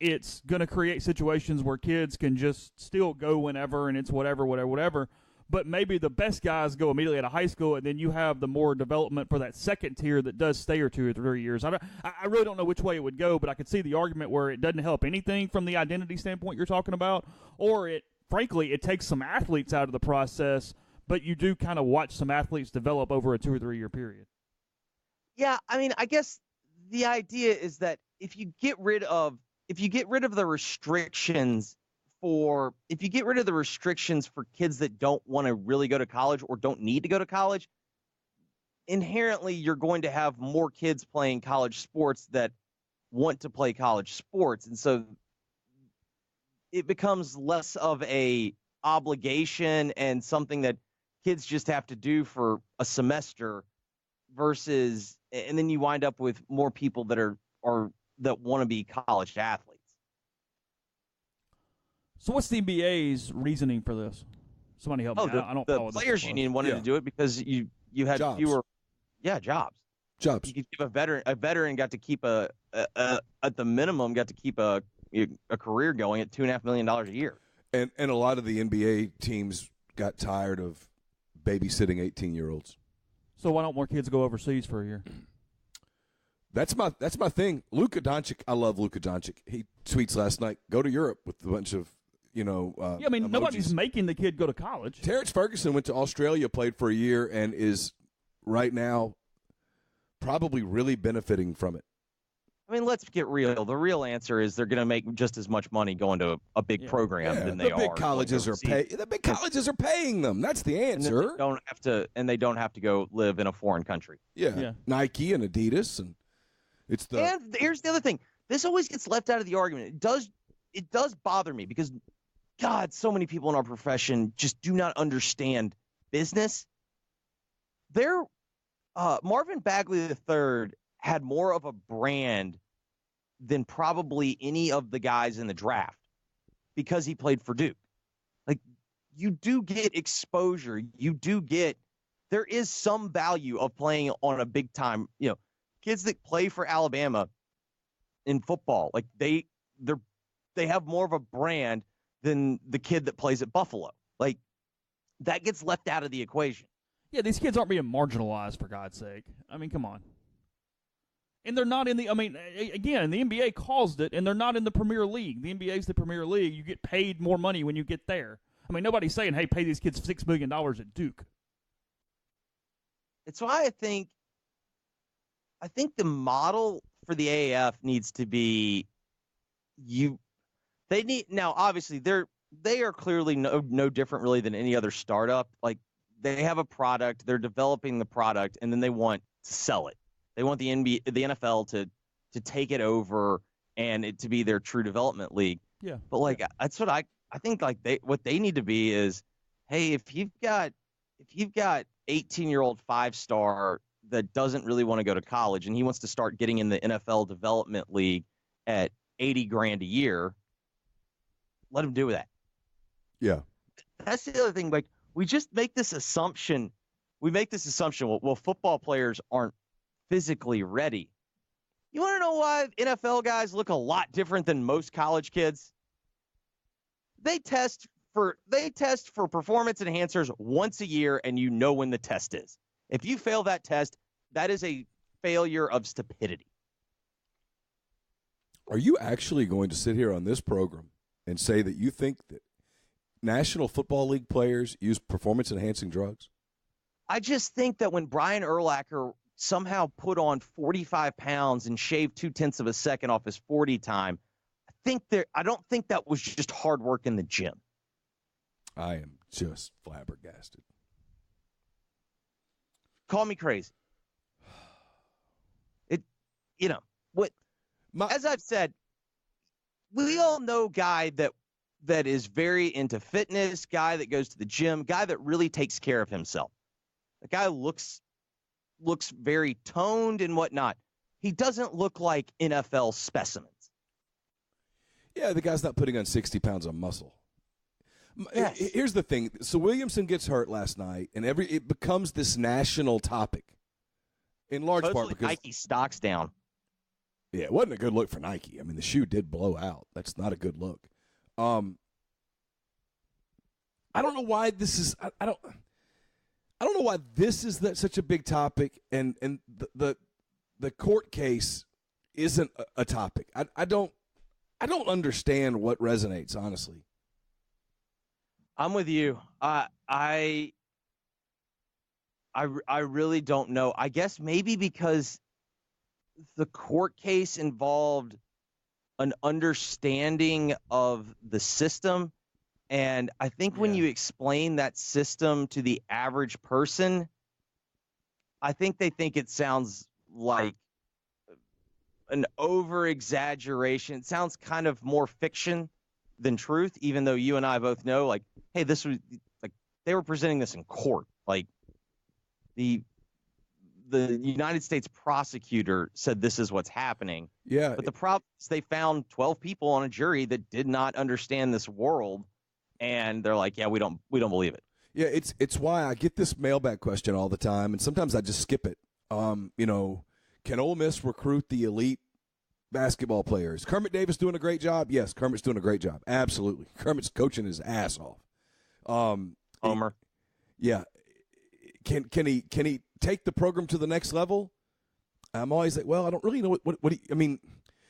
it's going to create situations where kids can just still go whenever, and it's whatever. But maybe the best guys go immediately out of high school, and then you have the more development for that second tier that does stay or 2 or 3 years. I really don't know which way it would go, but I could see the argument where it doesn't help anything from the identity standpoint you're talking about, or frankly, it takes some athletes out of the process, but you do kind of watch some athletes develop over a 2 or 3 year period. Yeah, I mean, I guess the idea is that if you get rid of the restrictions for kids that don't want to really go to college or don't need to go to college, inherently you're going to have more kids playing college sports that want to play college sports. And so it becomes less of a obligation and something that kids just have to do for a semester versus, and then you wind up with more people that that want to be college athletes. So what's the NBA's reasoning for this? Somebody help me. I don't follow the Players Union wanted to do it because you had jobs. fewer jobs. Jobs. You could keep a veteran got to keep at the minimum got to keep a career going at $2.5 million a year. And a lot of the NBA teams got tired of babysitting 18-year-olds. So why don't more kids go overseas for a year? That's my thing. Luka Doncic, I love Luka Doncic. He tweets last night, go to Europe with a bunch of, emojis. Nobody's making the kid go to college. Terrence Ferguson went to Australia, played for a year, and is right now probably really benefiting from it. I mean, let's get real. The real answer is they're going to make just as much money going to a big program than they are. The big colleges are paying them. That's the answer. And they don't have to go live in a foreign country. Yeah. Nike and Adidas and And here's the other thing. This always gets left out of the argument. It does bother me because, God, so many people in our profession just do not understand business. Marvin Bagley III had more of a brand than probably any of the guys in the draft because he played for Duke. Like, you do get exposure. There is some value of playing on a big time, kids that play for Alabama in football, like they have more of a brand than the kid that plays at Buffalo. Like, that gets left out of the equation. Yeah, these kids aren't being marginalized, for God's sake. I mean, come on. And they're not in the, again, the NBA caused it, and they're not in the Premier League. The NBA is the Premier League. You get paid more money when you get there. I mean, nobody's saying, hey, pay these kids $6 million at Duke. It's why I think the model for the AAF needs to be They need now. Obviously, they are clearly no different really than any other startup. Like they have a product, they're developing the product, and then they want to sell it. They want the NFL to take it over and it to be their true development league. Yeah. But like that's what I think. Like what they need to be is, hey, if you've got 18-year-old 5-star that doesn't really want to go to college and he wants to start getting in the NFL development league at $80,000 a year, let him do that. Yeah. That's the other thing. Like we just make this assumption. Well, football players aren't physically ready. You want to know why NFL guys look a lot different than most college kids? They test for performance enhancers once a year, and you know when the test is. If you fail that test, that is a failure of stupidity. Are you actually going to sit here on this program and say that you think that National Football League players use performance-enhancing drugs? I just think that when Brian Urlacher somehow put on 45 pounds and shaved 0.2 of a second off his 40 time, I don't think that was just hard work in the gym. I am just flabbergasted. Call me crazy. As I've said, we all know guy that is very into fitness, guy that goes to the gym, guy that really takes care of himself. The guy looks very toned and whatnot. He doesn't look like NFL specimens. Yeah, the guy's not putting on 60 pounds of muscle. Yes. Here's the thing. So Williamson gets hurt last night, and it becomes this national topic. In large part because Nike stock's down. Yeah, it wasn't a good look for Nike. I mean, the shoe did blow out. That's not a good look. I don't know why this is. I don't know why this is such a big topic, and the court case isn't a topic. I don't understand what resonates, honestly. I'm with you. I really don't know. I guess maybe because the court case involved an understanding of the system. And I think when you explain that system to the average person, I think they think it sounds like an over-exaggeration. It sounds kind of more fiction than truth, even though you and I both know, like, hey, this was like they were presenting this in court. Like the United States prosecutor said this is what's happening. Yeah. But the problem is they found 12 people on a jury that did not understand this world, and they're like, yeah, we don't believe it. Yeah, it's why I get this mailbag question all the time, and sometimes I just skip it. Can Ole Miss recruit the elite basketball players? Kermit Davis doing a great job? Yes, Kermit's doing a great job. Absolutely. Kermit's coaching his ass off. Homer. Yeah. Can he take the program to the next level? I'm always like, well, I don't really know what I mean,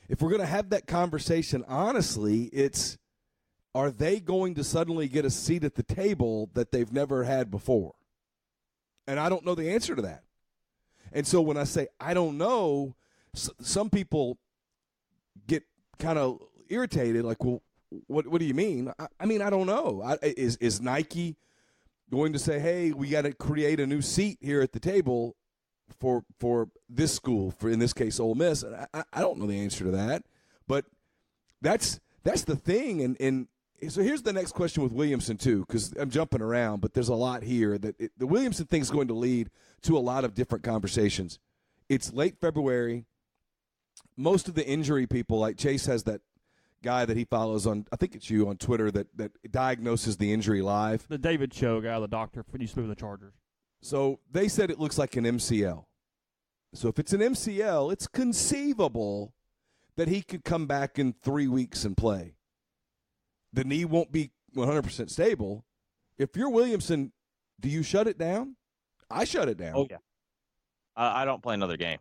if we're going to have that conversation, honestly, it's, are they going to suddenly get a seat at the table that they've never had before? And I don't know the answer to that. And so when I say I don't know, some people get kind of irritated, like, well, what do you mean? I mean, I don't know. Is Nike going to say, hey, we got to create a new seat here at the table for this school, for in this case Ole Miss? I don't know the answer to that, but that's the thing. And so here's the next question with Williamson too, because I'm jumping around, but there's a lot here that the Williamson thing is going to lead to a lot of different conversations. It's late February. Most of the injury people, like Chase has that guy that he follows on, I think it's you, on Twitter that diagnoses the injury live. The David Cho guy, the doctor, when used to be with the Chargers. So they said it looks like an MCL. So if it's an MCL, it's conceivable that he could come back in 3 weeks and play. The knee won't be 100% stable. If you're Williamson, do you shut it down? I shut it down. Oh, yeah. I don't play another game.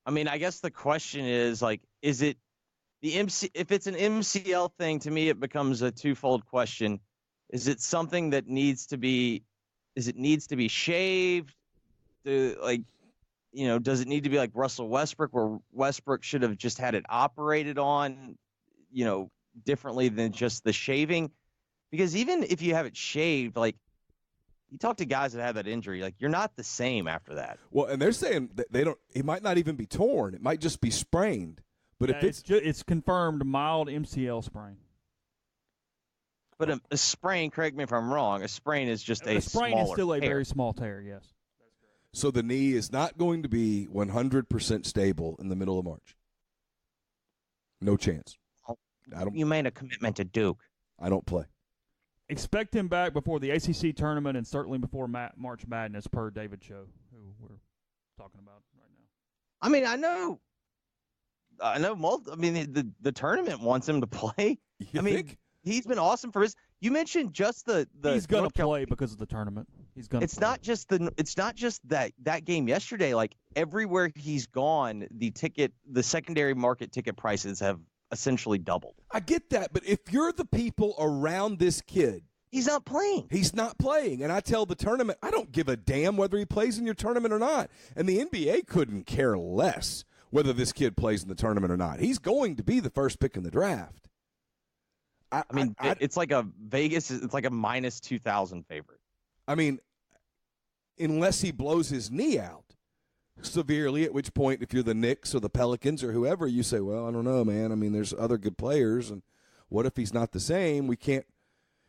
I mean, I guess the question is, like, is it the if it's an MCL thing, to me it becomes a twofold question. Is it something that needs to be shaved? Is does it need to be like Russell Westbrook, where Westbrook should have just had it operated on, differently than just the shaving? Because even if you have it shaved, like, you talk to guys that have that injury, like, you're not the same after that. Well, and they're saying that it might not even be torn. It might just be sprained. But if it's confirmed mild MCL sprain. But a sprain, correct me if I'm wrong, a sprain is just a sprain is still a tear. very small tear, yes. So the knee is not going to be 100% stable in the middle of March. No chance. You made a commitment to Duke. I don't play. Expect him back before the ACC tournament and certainly before March Madness, per David Cho, who we're talking about right now. I mean, I know. The tournament wants him to play. You think? He's been awesome for his. You mentioned just the. He's going to play because of the tournament. He's going. It's not just that game yesterday. Like, everywhere he's gone, the secondary market ticket prices have essentially doubled. I get that, but if you're the people around this kid, he's not playing. He's not playing, and I tell the tournament, I don't give a damn whether he plays in your tournament or not. And the NBA couldn't care less whether this kid plays in the tournament or not. He's going to be the first pick in the draft. It's like a Vegas. It's like a minus 2,000 favorite. I mean, unless he blows his knee out severely, at which point, if you're the Knicks or the Pelicans or whoever, you say, well, I don't know, man. I mean, there's other good players, and what if he's not the same? We can't.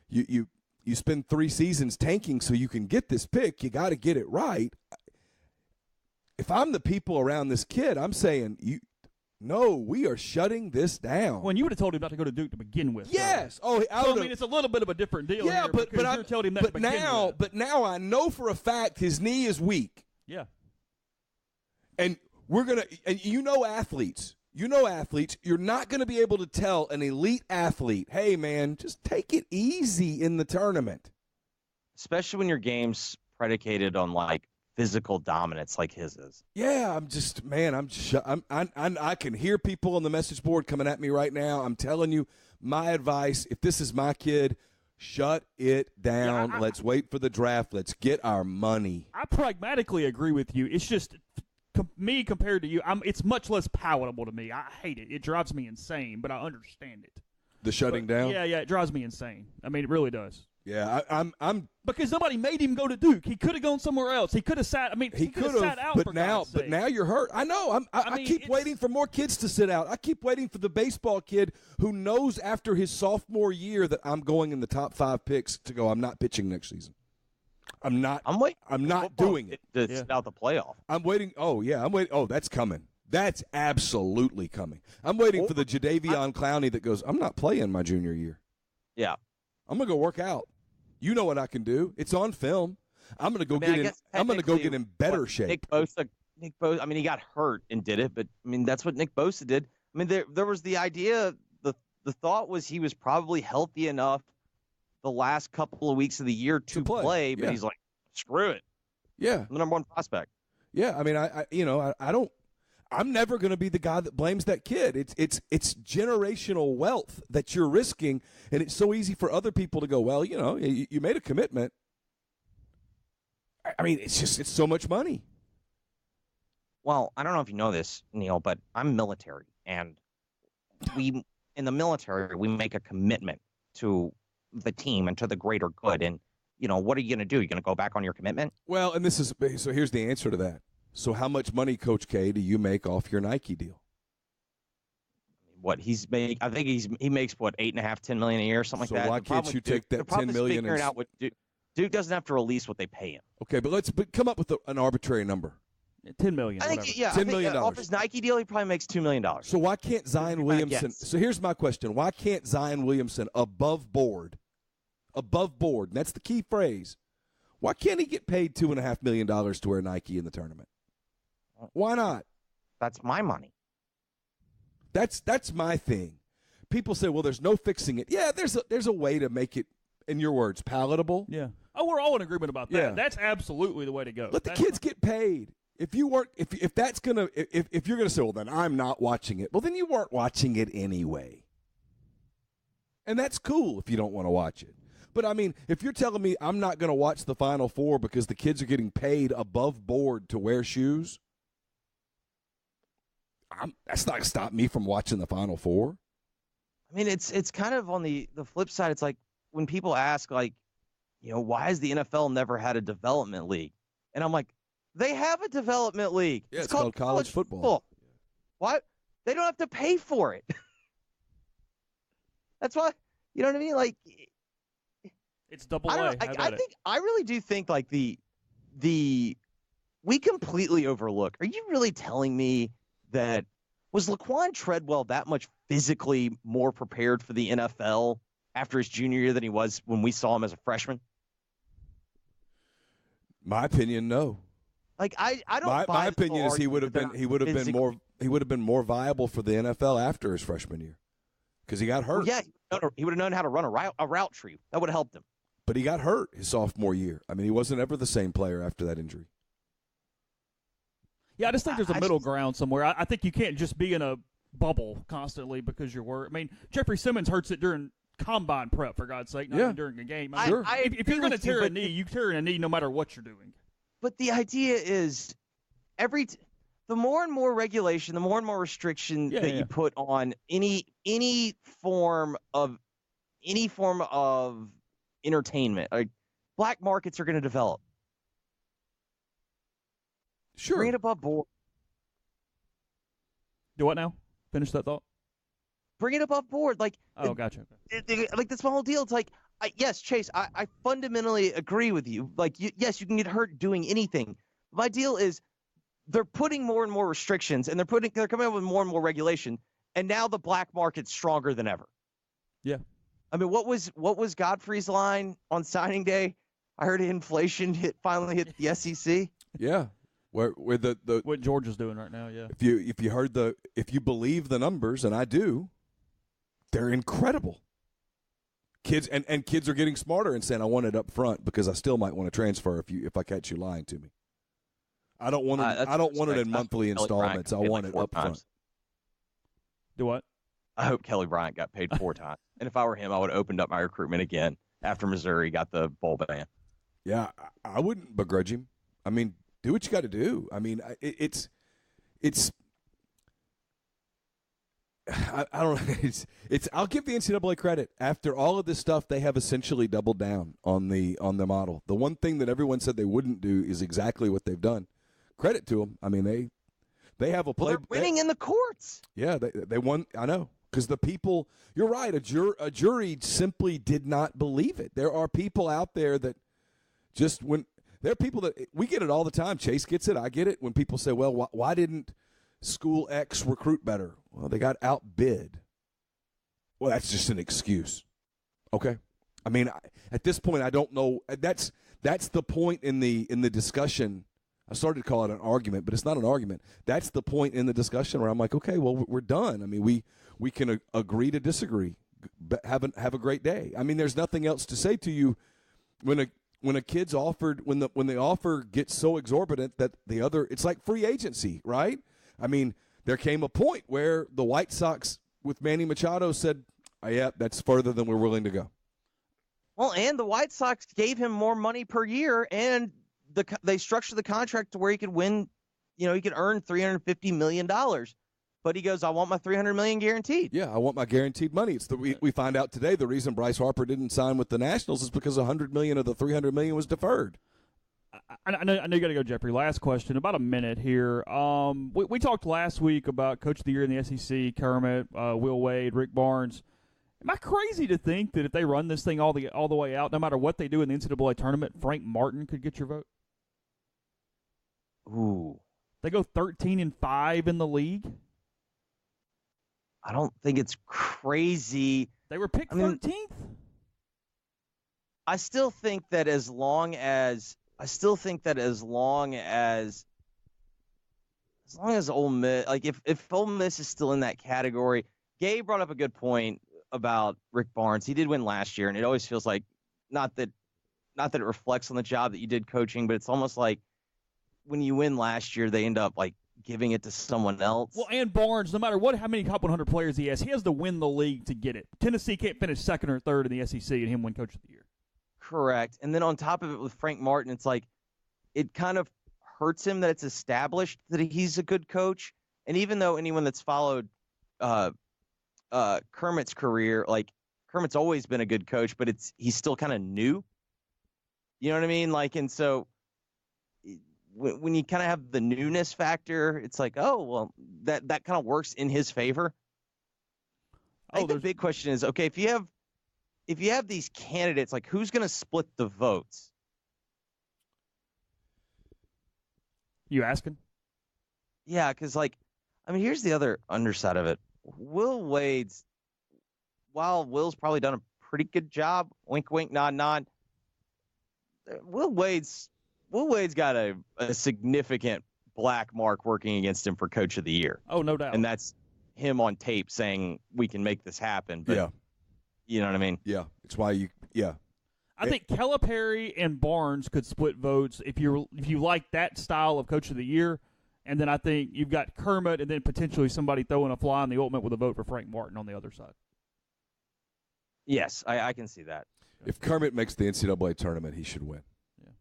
You spend 3 seasons tanking so you can get this pick. You got to get it right. If I'm the people around this kid, I'm saying, no, we are shutting this down. When you would have told him not to go to Duke to begin with. Yes. Right? It's a little bit of a different deal. Yeah, here but you told him that to begin with. But now I know for a fact his knee is weak. Yeah. And athletes. You're not going to be able to tell an elite athlete, hey, man, just take it easy in the tournament. Especially when your game's predicated on, like, physical dominance like his is. Yeah, I can hear people on the message board coming at me right now. I'm telling you, my advice, if this is my kid, shut it down. Let's wait for the draft. Let's get our money. I pragmatically agree with you. It's just me compared to you. It's much less palatable to me. I hate it. It drives me insane, but I understand it. The shutting down? Yeah, it drives me insane. I mean, it really does. Yeah, I'm because nobody made him go to Duke. He could have gone somewhere else. He could have sat. I mean, he could have sat out. But now you're hurt. I know. I keep waiting for more kids to sit out. I keep waiting for the baseball kid who knows after his sophomore year that I'm going in the top 5 picks to go. I'm not pitching next season. I'm not doing it. To sit out the playoff. I'm waiting. Oh yeah, I'm waiting. Oh, that's coming. That's absolutely coming. I'm waiting for the Jadeveon Clowney that goes, I'm not playing my junior year. Yeah. I'm gonna go work out. You know what I can do. It's on film. I'm going to go get in better shape. Nick Bosa, I mean, he got hurt and did it, but I mean, that's what Nick Bosa did. I mean, there was the idea, the thought was he was probably healthy enough the last couple of weeks of the year to play, but he's like, screw it. Yeah. I'm the number 1 prospect. Yeah. I mean, I'm never going to be the guy that blames that kid. It's generational wealth that you're risking, and it's so easy for other people to go, well, you made a commitment. I mean, it's so much money. Well, I don't know if you know this, Neal, but I'm military, and in the military, we make a commitment to the team and to the greater good. And, what are you going to do? You're going to go back on your commitment? Well, and so here's the answer to that. So how much money, Coach K, do you make off your Nike deal? What he's make? I think he makes what, $8.5, $10 million a year, something like that. So why can't you take that $10 million? Figuring out what Duke doesn't have to release what they pay him. Okay, but come up with an arbitrary number. $10 million. I think $10 million off his Nike deal. He probably makes $2 million. So why can't Zion Williamson? So here's my question: why can't Zion Williamson above board, and that's the key phrase? Why can't he get paid $2.5 million to wear Nike in the tournament? Why not? That's my money. That's my thing. People say, well, there's no fixing it. Yeah, there's a way to make it, in your words, palatable. Yeah. Oh, we're all in agreement about that. Yeah. That's absolutely the way to go. Let the kids get paid. If you're gonna say, well, then I'm not watching it. Well, then you weren't watching it anyway. And that's cool if you don't want to watch it. But, I mean, if you're telling me I'm not going to watch the Final Four because the kids are getting paid above board to wear shoes, that's not going to stop me from watching the Final Four. I mean, it's kind of on the flip side. It's like when people ask, like, why has the NFL never had a development league? And I'm like, they have a development league. Yeah, it's called college football. What? They don't have to pay for it. That's why, you know what I mean? Like, it's double A. I really do think like we completely overlook. Are you really telling me that was Laquan Treadwell that much physically more prepared for the NFL after his junior year than he was when we saw him as a freshman? My opinion, no. Like I don't. My opinion is he would have been more viable for the NFL after his freshman year because he got hurt. Well, yeah, he would have known how to run a route tree. That would have helped him. But he got hurt his sophomore year. I mean, he wasn't ever the same player after that injury. Yeah, I just think there's a middle ground somewhere. I think you can't just be in a bubble constantly because you're worried. I mean, Jeffrey Simmons hurts it during combine prep, for God's sake, not even during a game. Sure. If you're going to tear a knee, you tear a knee no matter what you're doing. But the idea is the more and more regulation, the more and more restriction you put on any form of entertainment, like black markets are going to develop. Sure. Bring it above board. Do what now? Finish that thought. Bring it above board. Like, gotcha. Like that's my whole deal. It's like, yes, Chase, I fundamentally agree with you. Like, yes, you can get hurt doing anything. My deal is they're putting more and more restrictions, and they're coming up with more and more regulation, and now the black market's stronger than ever. Yeah. I mean, what was Godfrey's line on signing day? I heard inflation finally hit the SEC. Yeah. Where the what Georgia's doing right now, yeah. If you believe the numbers, and I do, they're incredible. Kids and kids are getting smarter and saying, I want it up front because I still might want to transfer if I catch you lying to me. I don't want it. I don't want it in monthly installments. I want it up front. Do what? I hope Kelly Bryant got paid 4 times. And if I were him, I would have opened up my recruitment again after Missouri got the bowl ban. Yeah, I wouldn't begrudge him. I mean, do what you got to do. I mean, it's. I don't know. It's. I'll give the NCAA credit. After all of this stuff, they have essentially doubled down on the model. The one thing that everyone said they wouldn't do is exactly what they've done. Credit to them. I mean, they have a play. Well, they're winning in the courts. Yeah, they won. I know. Because the people, you're right, a jury simply did not believe it. There are people out there that there are people that, we get it all the time. Chase gets it, I get it. When people say, well, why didn't school X recruit better? Well, they got outbid. Well, that's just an excuse. Okay? I mean, at this point, I don't know. That's the point in the discussion. I started to call it an argument, but it's not an argument. That's the point in the discussion where I'm like, okay, well, we're done. I mean, we can agree to disagree. Have a great day. I mean, there's nothing else to say to you when a kid's offered when the offer gets so exorbitant that it's like free agency, right? I mean, there came a point where the White Sox with Manny Machado said, oh, yeah, that's further than we're willing to go. Well, and the White Sox gave him more money per year, and they structured the contract to where he could win, he could earn $350 million. But he goes, I want my $300 million guaranteed. Yeah, I want my guaranteed money. We find out today the reason Bryce Harper didn't sign with the Nationals is because $100 million of the $300 million was deferred. I know you got to go, Jeffrey. Last question, about a minute here. We talked last week about Coach of the Year in the SEC, Kermit, Will Wade, Rick Barnes. Am I crazy to think that if they run this thing all the way out, no matter what they do in the NCAA tournament, Frank Martin could get your vote? Ooh. They go 13-5 in the league? I don't think it's crazy. They were picked 13th. I still think that as long as Ole Miss, like if Ole Miss is still in that category, Gabe brought up a good point about Rick Barnes. He did win last year, and it always feels like not that it reflects on the job that you did coaching, but it's almost like when you win last year, they end up like giving it to someone else. Well, and Barnes, no matter how many top 100 players he has to win the league to get it. Tennessee can't finish second or third in the SEC and him win Coach of the Year. Correct. And then on top of it with Frank Martin, it's like it kind of hurts him that it's established that he's a good coach. And even though anyone that's followed Kermit's career, like Kermit's always been a good coach, but he's still kind of new. You know what I mean? Like, and so when you kind of have the newness factor, it's like, oh, well, that kind of works in his favor. I think the big question is, okay, if you have these candidates, like who's going to split the votes? You asking? Yeah, because here's the other underside of it. While Will's probably done a pretty good job, wink, wink, nod, nod. Will Wade's got a significant black mark working against him for Coach of the Year. Oh, no doubt. And that's him on tape saying we can make this happen. But yeah. You know what I mean? Yeah. It's why I think Calipari and Barnes could split votes if you like that style of Coach of the Year. And then I think you've got Kermit and then potentially somebody throwing a fly in the ointment with a vote for Frank Martin on the other side. Yes, I can see that. If Kermit makes the NCAA tournament, he should win. Yeah.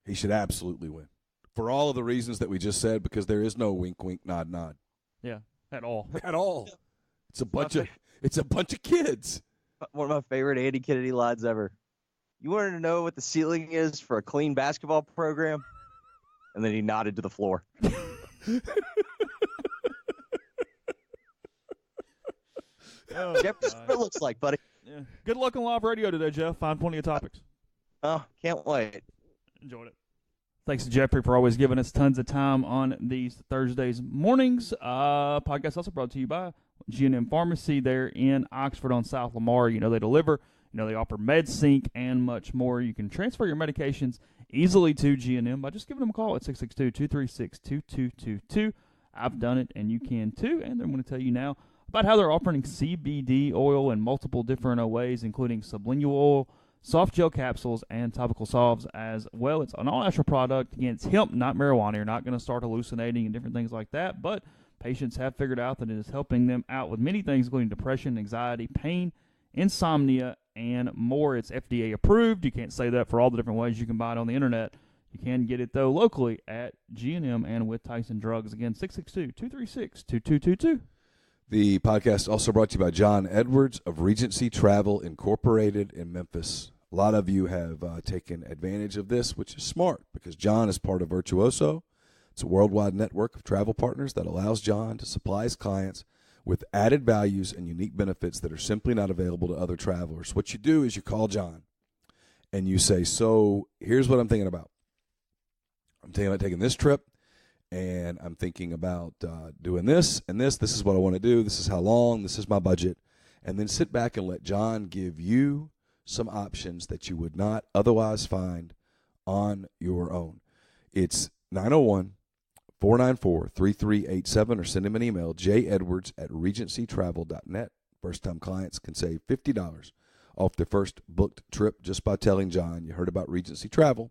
He should absolutely win. For all of the reasons that we just said, because there is no wink, wink, nod, nod. Yeah, at all. At all. It's a bunch of kids. One of my favorite Andy Kennedy lines ever. You wanted to know what the ceiling is for a clean basketball program? And then he nodded to the floor. Jeff, this is what it looks like, buddy. Yeah. Good luck on live radio today, Jeff. Find plenty of topics. Oh, can't wait. Enjoyed it. Thanks to Jeffrey for always giving us tons of time on these Thursdays mornings. Podcast also brought to you by G&M Pharmacy there in Oxford on South Lamar. You know they deliver. You know they offer MedSync and much more. You can transfer your medications easily to G&M by just giving them a call at 662-236-2222. I've done it, and you can too. And I'm going to tell you now about how they're offering CBD oil in multiple different ways, including sublingual oil, soft gel capsules, and topical salves as well. It's an all-natural product. Again, it's hemp, not marijuana. You're not going to start hallucinating and different things like that, but patients have figured out that it is helping them out with many things, including depression, anxiety, pain, insomnia, and more. It's FDA approved. You can't say that for all the different ways you can buy it on the internet. You can get it, though, locally at G&M and with Tyson Drugs. Again, 662-236-2222. The podcast also brought to you by John Edwards of Regency Travel Incorporated in Memphis. A lot of you have taken advantage of this, which is smart because John is part of Virtuoso. It's a worldwide network of travel partners that allows John to supply his clients with added values and unique benefits that are simply not available to other travelers. What you do is you call John and you say, so here's what I'm thinking about. I'm thinking about taking this trip. And I'm thinking about doing this and this. This is what I want to do. This is how long. This is my budget. And then sit back and let John give you some options that you would not otherwise find on your own. It's 901-494-3387 or send him an email, jedwards@regencytravel.net. First-time clients can save $50 off their first booked trip just by telling John you heard about Regency Travel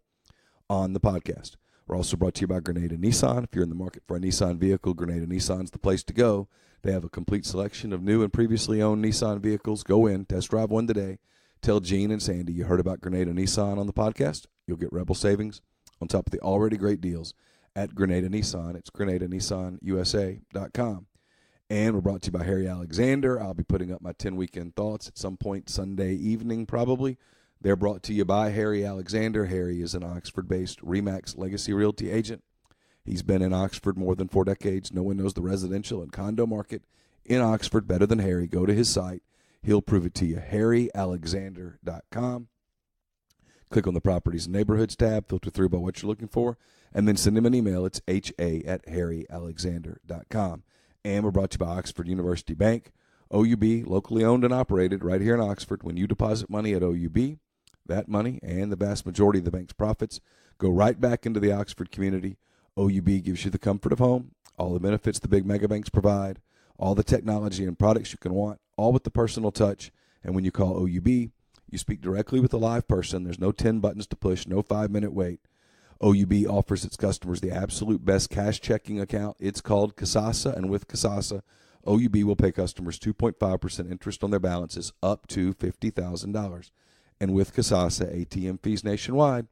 on the podcast. We're also brought to you by Grenada Nissan. If you're in the market for a Nissan vehicle, Grenada Nissan's the place to go. They have a complete selection of new and previously owned Nissan vehicles. Go in, test drive one today. Tell Gene and Sandy you heard about Grenada Nissan on the podcast. You'll get Rebel savings on top of the already great deals at Grenada Nissan. It's GrenadaNissanUSA.com. And we're brought to you by Harry Alexander. I'll be putting up my 10 weekend thoughts at some point Sunday evening probably. They're brought to you by Harry Alexander. Harry is an Oxford-based RE/MAX Legacy Realty agent. He's been in Oxford more than 4 decades. No one knows the residential and condo market in Oxford better than Harry. Go to his site. He'll prove it to you. HarryAlexander.com. Click on the Properties and Neighborhoods tab. Filter through by what you're looking for. And then send him an email. It's ha@harryalexander.com. And we're brought to you by Oxford University Bank. OUB, locally owned and operated right here in Oxford. When you deposit money at OUB, that money and the vast majority of the bank's profits go right back into the Oxford community. OUB gives you the comfort of home, all the benefits the big mega banks provide, all the technology and products you can want, all with the personal touch. And when you call OUB, you speak directly with a live person. There's no 10 buttons to push, no 5-minute wait. OUB offers its customers the absolute best cash checking account. It's called Kasasa, and with Kasasa, OUB will pay customers 2.5% interest on their balances up to $50,000. And with Kasasa, ATM fees nationwide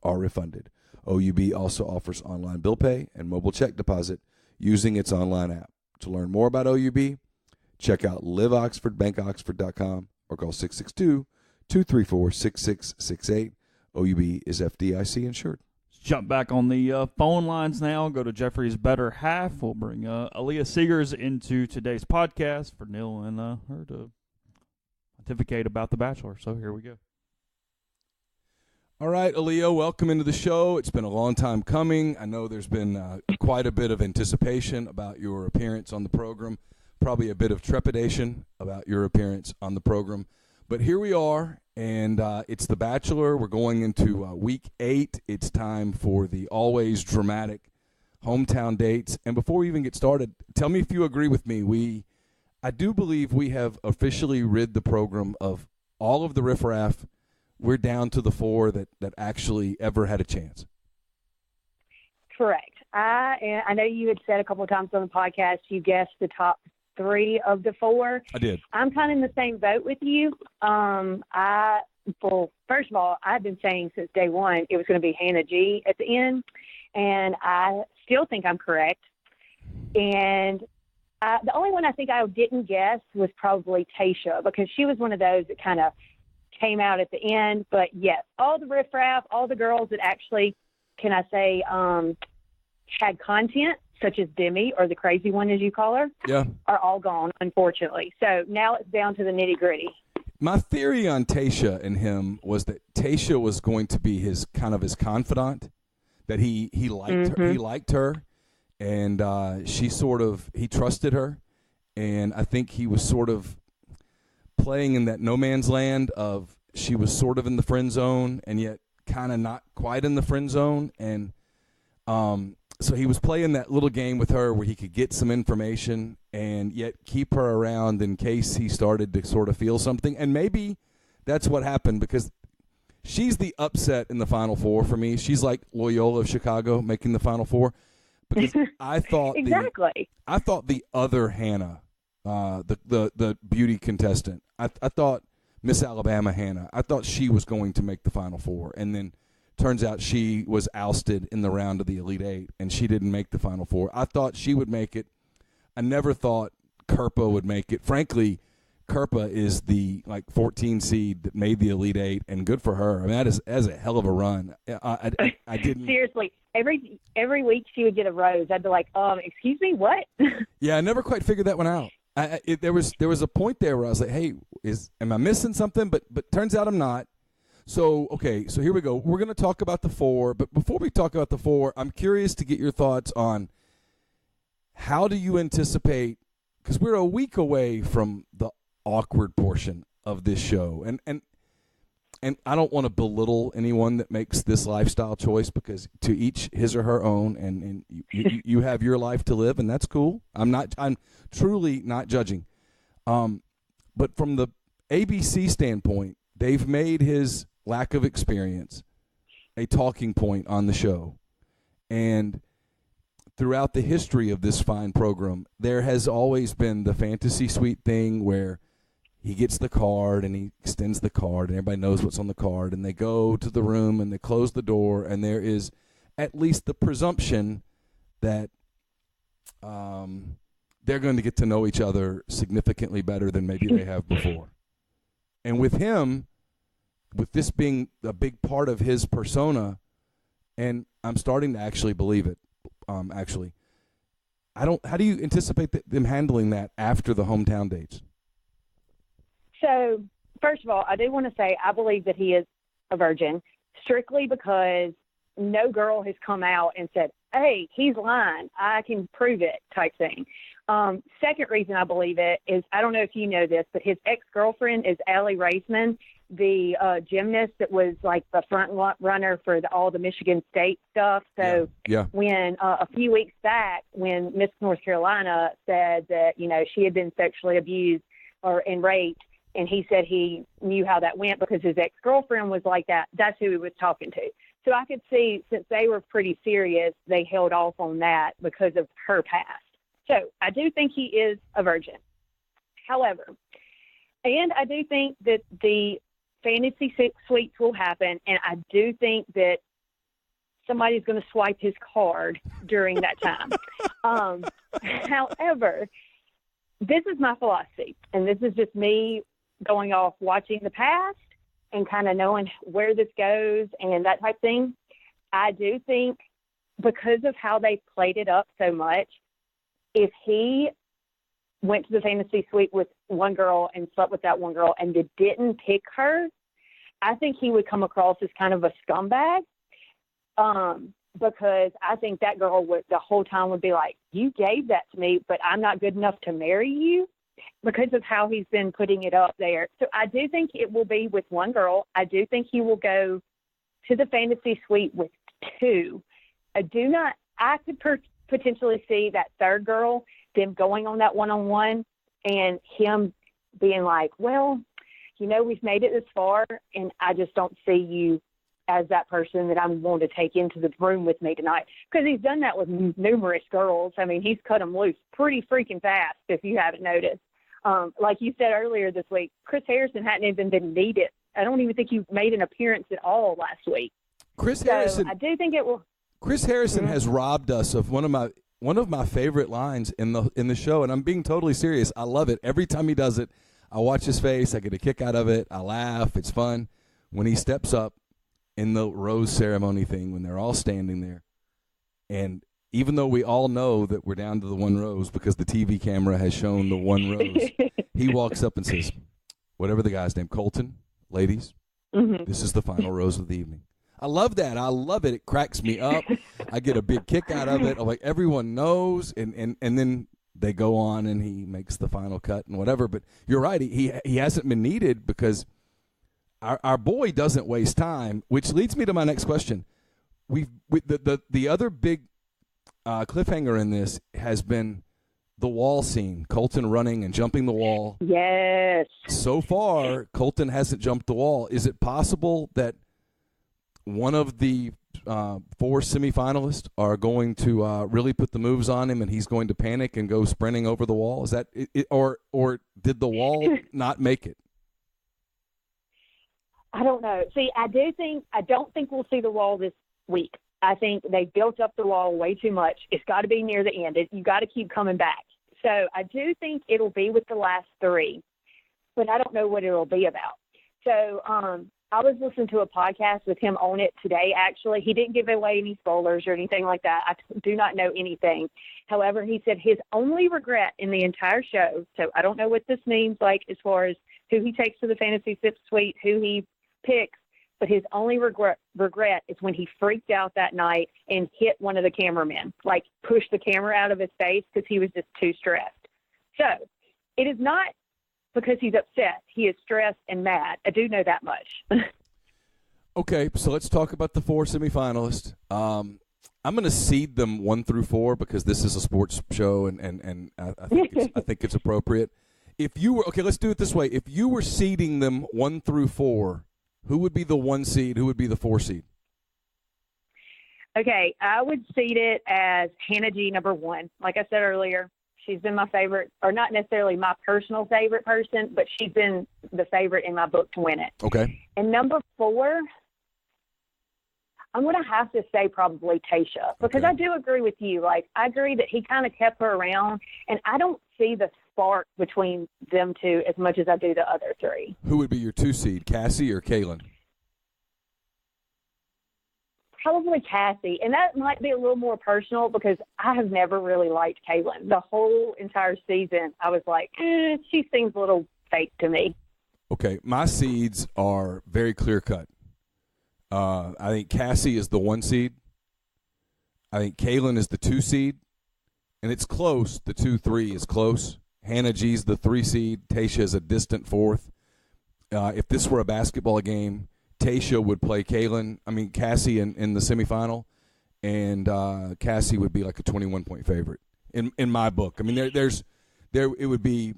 are refunded. OUB also offers online bill pay and mobile check deposit using its online app. To learn more about OUB, check out liveoxfordbankoxford.com or call 662-234-6668. OUB is FDIC insured. Let's jump back on the phone lines now. Go to Jeffrey's better half. We'll bring Aleia Segars into today's podcast for Neal and her to pontificate about The Bachelor. So here we go. All right, Aleia, welcome into the show. It's been a long time coming. I know there's been quite a bit of anticipation about your appearance on the program, probably a bit of trepidation about your appearance on the program. But here we are, and it's The Bachelor. We're going into week 8. It's time for the always dramatic hometown dates. And before we even get started, tell me if you agree with me. I do believe we have officially rid the program of all of the riffraff. We're down to the 4 that actually ever had a chance. Correct. I know you had said a couple of times on the podcast you guessed the top 3 of the 4. I did. I'm kind of in the same boat with you. First of all, I've been saying since day one it was going to be Hannah G at the end, and I still think I'm correct. And the only one I think I didn't guess was probably Tayshia, because she was one of those that kind of came out at the end. But yes, all the riffraff, all the girls that actually, can I say, had content, such as Demi, or the crazy one as you call her, are all gone, unfortunately. So now it's down to the nitty gritty. My theory on Tayshia and him was that Tayshia was going to be his confidant, that he liked her, he liked her, and he trusted her, and I think he was sort of playing in that no man's land of she was sort of in the friend zone and yet kind of not quite in the friend zone. And so he was playing that little game with her where he could get some information and yet keep her around in case he started to sort of feel something. And maybe that's what happened, because she's the upset in the Final 4 for me. She's like Loyola of Chicago making the Final 4. Because I thought I thought the other Hannah, the beauty contestant, I thought Miss Alabama Hannah, I thought she was going to make the Final 4, and then turns out she was ousted in the round of the Elite 8, and she didn't make the Final 4. I thought she would make it. I never thought Kerpa would make it. Frankly, Kerpa is the 14 seed that made the Elite 8, and good for her. I mean, that is a hell of a run. I didn't seriously. Every week she would get a rose. I'd be like, excuse me, what? Yeah, I never quite figured that one out. There was a point there where I was like, hey, am I missing something? But turns out I'm not. So, okay, so here we go. We're going to talk about the 4, but before we talk about the 4, I'm curious to get your thoughts on how do you anticipate, because we're a week away from the awkward portion of this show, and I don't want to belittle anyone that makes this lifestyle choice, because to each his or her own, and you have your life to live, and that's cool. I'm truly not judging. But from the ABC standpoint, they've made his lack of experience a talking point on the show. And throughout the history of this fine program, there has always been the fantasy suite thing where he gets the card and he extends the card and everybody knows what's on the card, and they go to the room and they close the door, and there is at least the presumption that they're going to get to know each other significantly better than maybe they have before. And with him, with this being a big part of his persona, and I'm starting to actually believe it, how do you anticipate them handling that after the hometown dates? So, first of all, I do want to say I believe that he is a virgin, strictly because no girl has come out and said, hey, he's lying, I can prove it, type thing. Second reason I believe it is, I don't know if you know this, but his ex-girlfriend is Allie Raisman, the gymnast that was like the front runner for all the Michigan State stuff. So when a few weeks back, when Miss North Carolina said that, she had been sexually abused and raped, and he said he knew how that went because his ex-girlfriend was like that, that's who he was talking to. So I could see, since they were pretty serious, they held off on that because of her past. So I do think he is a virgin. However, and I do think that the fantasy suites will happen, and I do think that somebody's going to swipe his card during that time. However, this is my philosophy, and this is just me going off watching the past and kind of knowing where this goes and that type of thing. I do think because of how they played it up so much, if he went to the fantasy suite with one girl and slept with that one girl and didn't pick her, I think he would come across as kind of a scumbag. Because I think that girl would the whole time would be like, you gave that to me, but I'm not good enough to marry you, because of how he's been putting it up there. So I do think it will be with one girl. I do think he will go to the fantasy suite with two. I could potentially see that third girl, them going on that one-on-one, and him being like, well, we've made it this far, and I just don't see you as that person that I'm going to take into the room with me tonight. Because he's done that with numerous girls. I mean, he's cut them loose pretty freaking fast, if you haven't noticed. Like you said earlier this week, Chris Harrison hadn't even been needed. I don't even think he made an appearance at all last week. Harrison, I do think it will. Chris Harrison has robbed us of one of my favorite lines in the show, and I'm being totally serious. I love it. Every time he does it, I watch his face. I get a kick out of it. I laugh. It's fun. When he steps up in the rose ceremony thing, when they're all standing there, and even though we all know that we're down to the one rose because the TV camera has shown the one rose, he walks up and says, whatever the guy's name, Colton, ladies, this is the final rose of the evening. I love that. I love it. It cracks me up. I get a big kick out of it. I'm like, everyone knows, and then they go on and he makes the final cut and whatever. But you're right. He hasn't been needed because our boy doesn't waste time, which leads me to my next question. The other big cliffhanger in this has been the wall scene, Colton running and jumping the wall. Yes. So far, Colton hasn't jumped the wall. Is it possible that one of the 4 semifinalists are going to really put the moves on him and he's going to panic and go sprinting over the wall? Is that it, or did the wall not make it? I don't know. See, I don't think we'll see the wall this week. I think they built up the wall way too much. It's got to be near the end. You got to keep coming back. So I do think it'll be with the last 3, but I don't know what it'll be about. So I was listening to a podcast with him on it today, actually. He didn't give away any spoilers or anything like that. I do not know anything. However, he said his only regret in the entire show, so I don't know what this means, like as far as who he takes to the fantasy suite, who he picks, but his only regret is when he freaked out that night and hit one of the cameramen, like pushed the camera out of his face because he was just too stressed. So it is not because he's upset. He is stressed and mad. I do know that much. Okay, so let's talk about the 4 semifinalists. I'm going to seed them 1 through 4 because this is a sports show, and I think it's appropriate. If you were let's do it this way. If you were seeding them 1 through 4, who would be the 1 seed? Who would be the 4 seed? Okay, I would seed it as Hannah G, number 1. Like I said earlier, she's been my favorite, or not necessarily my personal favorite person, but she's been the favorite in my book to win it. Okay. And number 4, I'm going to have to say probably Tayshia, because I do agree with you. Like, I agree that he kind of kept her around, and I don't see the spark between them two as much as I do the other 3. Who would be your 2 seed, Cassie or Kaylin? Probably Cassie, and that might be a little more personal because I have never really liked Kaylin. The whole entire season, I was like, she seems a little fake to me. Okay, my seeds are very clear-cut. I think Cassie is the 1 seed. I think Kaylin is the 2 seed, and it's close. The 2-3 is close. Hannah G's the 3 seed. Tayshia is a distant 4th. If this were a basketball game, Tayshia would play Cassie in the semifinal, and Cassie would be like a 21-point favorite in my book. I mean, it would be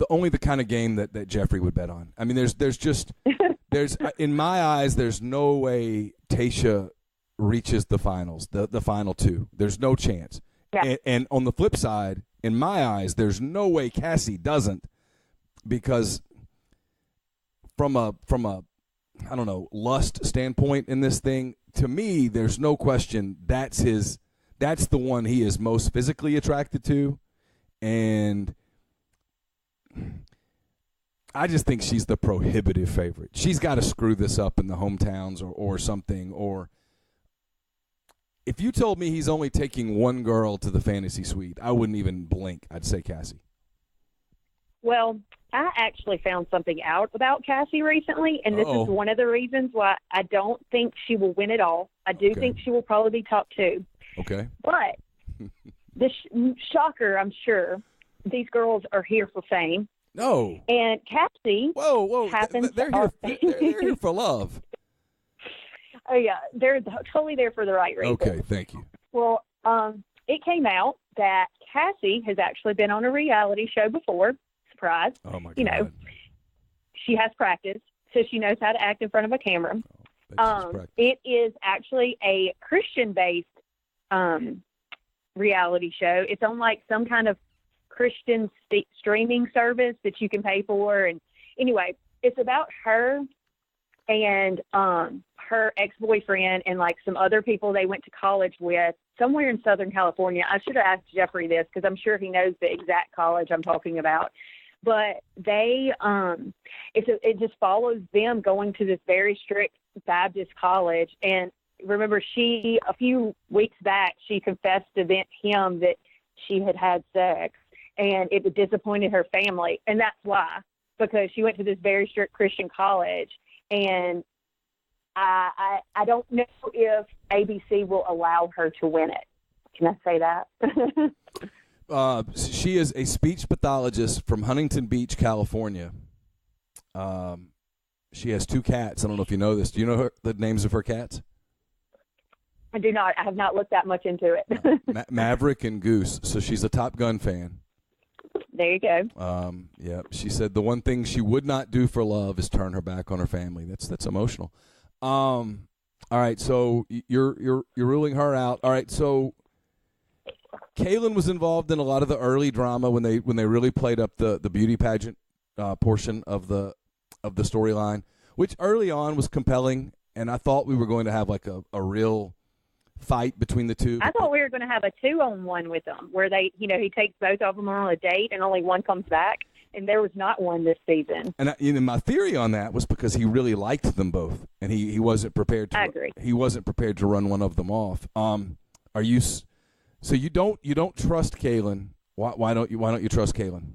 only the kind of game that Jeffrey would bet on. I mean, there's in my eyes, there's no way Tayshia reaches the finals, the final 2. There's no chance. Yeah. And on the flip side, in my eyes, there's no way Cassie doesn't, because from a I don't know, lust standpoint in this thing, to me, there's no question that's the one he is most physically attracted to. And I just think she's the prohibitive favorite. She's got to screw this up in the hometowns or something. Or if you told me he's only taking one girl to the fantasy suite, I wouldn't even blink. I'd say Cassie. Well, I actually found something out about Cassie recently, and this is one of the reasons why I don't think she will win it all. I do think she will probably be top 2. Okay. But the shocker, I'm sure, these girls are here for fame. No. And Cassie happens they're here for love. Oh, yeah. They're totally there for the right reason. Okay, thank you. Well, it came out that Cassie has actually been on a reality show before. Surprise. Oh, my God. You know, she has practice, so she knows how to act in front of a camera. It is actually a Christian-based reality show. It's on like some kind of Christian streaming service that you can pay for. And anyway, it's about her and her ex-boyfriend and like some other people they went to college with somewhere in Southern California. I should have asked Jeffrey this because I'm sure he knows the exact college I'm talking about. But they, it just follows them going to this very strict Baptist college. And remember, a few weeks back, she confessed to him that she had sex, and it disappointed her family. And that's why, because she went to this very strict Christian college. And I don't know if ABC will allow her to win it. Can I say that? She is a speech pathologist from Huntington Beach, California. She has 2 cats. I don't know if you know this. Do you know the names of her cats? I do not. I have not looked that much into it. Maverick and Goose. So she's a Top Gun fan. There you go. Yeah. She said the one thing she would not do for love is turn her back on her family. That's emotional. All right. So you're ruling her out. All right. So Kaylin was involved in a lot of the early drama when they really played up the beauty pageant portion of the storyline, which early on was compelling, and I thought we were going to have like a real fight between the two. I thought we were going to have a 2-on-1 with them, where he takes both of them on a date and only one comes back, and there was not one this season. And my theory on that was because he really liked them both, and he wasn't prepared to. I agree. He wasn't prepared to run one of them off. Are you? So you don't trust Kaylin? Why don't you trust Kaylin,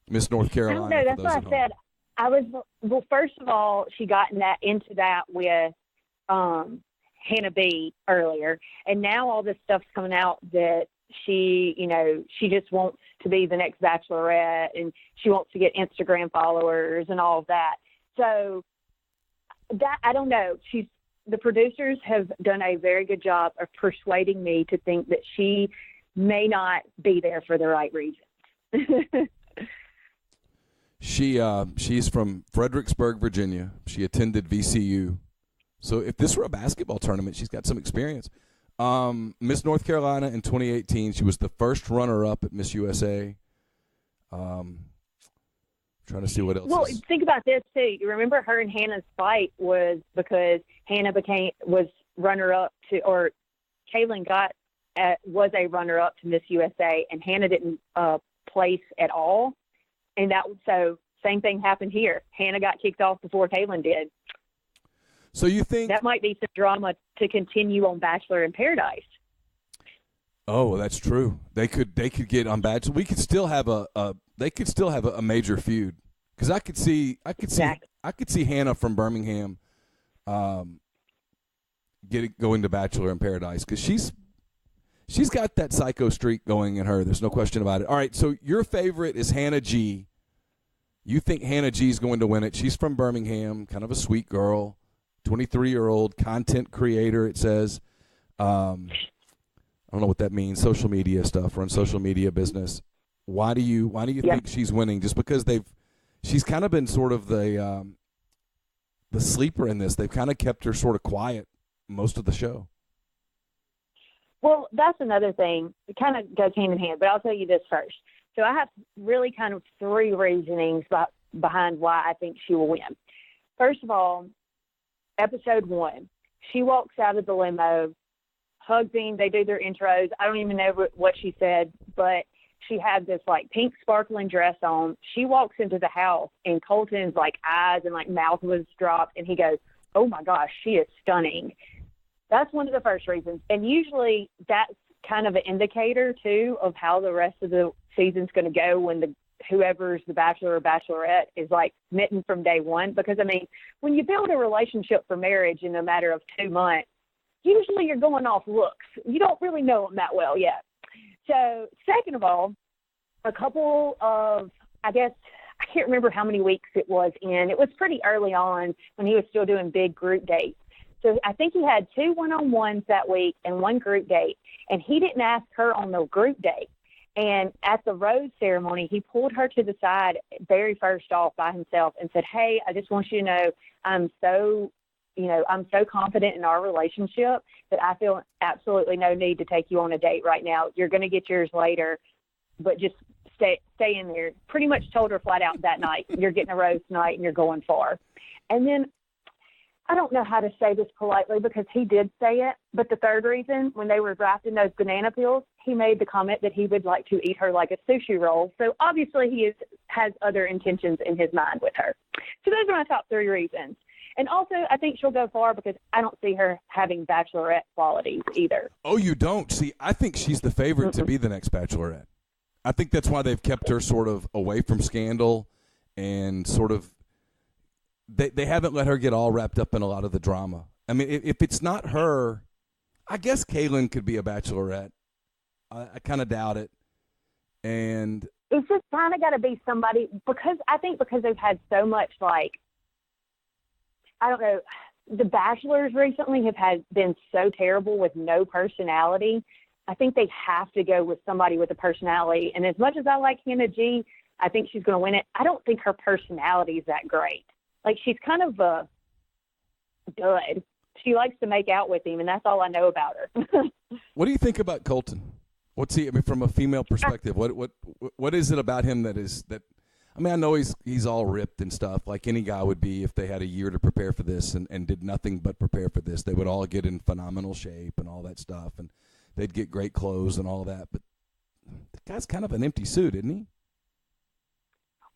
Miss North Carolina? I don't know. That's what I said. First of all, she got into that with Hannah B earlier, and now all this stuff's coming out that she just wants to be the next Bachelorette, and she wants to get Instagram followers and all of that. So that, I don't know. The producers have done a very good job of persuading me to think that she may not be there for the right reasons. She's from Fredericksburg, Virginia. She attended VCU. So if this were a basketball tournament, she's got some experience. Miss North Carolina in 2018, she was the first runner-up at Miss USA. Trying to see what else. Well, think about this too. You remember her and Hannah's fight was because Hannah was runner-up to, or Kaylin was a runner-up to Miss USA, and Hannah didn't place at all. And so same thing happened here. Hannah got kicked off before Kaylin did. So you think that might be some drama to continue on Bachelor in Paradise? Oh, well, that's true. They could get on Bachelor. We could still have they could still have a major feud, because I could see Hannah from Birmingham going to Bachelor in Paradise, because she's got that psycho streak going in her. There's no question about it. All right, so your favorite is Hannah G. You think Hannah G is going to win it? She's from Birmingham, kind of a sweet girl, 23-year-old content creator. It says. I don't know what that means. Social media stuff, run social media business. Why do you think she's winning? Just because she's kind of been sort of the sleeper in this. They've kind of kept her sort of quiet most of the show. Well, that's another thing. It kind of goes hand in hand, but I'll tell you this first. So I have really kind of 3 reasonings behind why I think she will win. First of all, episode 1, she walks out of the limo, hugs him, they do their intros. I don't even know what she said, but she had this like pink sparkling dress on. She walks into the house and Colton's like eyes and like mouth was dropped and he goes, "Oh my gosh, she is stunning." That's one of the first reasons. And usually that's kind of an indicator too of how the rest of the season's going to go when whoever's the Bachelor or Bachelorette is like smitten from day one. Because I mean, when you build a relationship for marriage in a matter of 2 months, usually you're going off looks. You don't really know them that well yet. So, second of all, a couple of, I guess, I can't remember how many weeks it was in. It was pretty early on when he was still doing big group dates. So I think he had 2 one-on-ones that week and 1 group date, and he didn't ask her on the group date. And at the rose ceremony, he pulled her to the side very first off by himself and said, "Hey, I just want you to know I'm so confident in our relationship that I feel absolutely no need to take you on a date right now. You're going to get yours later, but just stay in there." Pretty much told her flat out that night, "You're getting a rose tonight and you're going far." And then I don't know how to say this politely because he did say it, but the third reason, when they were wrapped in those banana peels, he made the comment that he would like to eat her like a sushi roll. So obviously he has other intentions in his mind with her. So those are my top 3 reasons. And also, I think she'll go far because I don't see her having Bachelorette qualities either. Oh, you don't? See, I think she's the favorite to be the next Bachelorette. I think that's why they've kept her sort of away from scandal and sort of they haven't let her get all wrapped up in a lot of the drama. I mean, if it's not her, I guess Kaylin could be a Bachelorette. I kind of doubt it. And it's just kind of got to be somebody because they've had so much like, I don't know, the Bachelors recently have been so terrible with no personality. I think they have to go with somebody with a personality. And as much as I like Hannah G, I think she's going to win it. I don't think her personality is that great. Like, she's kind of a dud. She likes to make out with him, and that's all I know about her. What do you think about Colton? What's he? I mean, from a female perspective, what is it about him that? I mean, I know he's all ripped and stuff, like any guy would be if they had a year to prepare for this and did nothing but prepare for this. They would all get in phenomenal shape and all that stuff, and they'd get great clothes and all that. But the guy's kind of an empty suit, isn't he?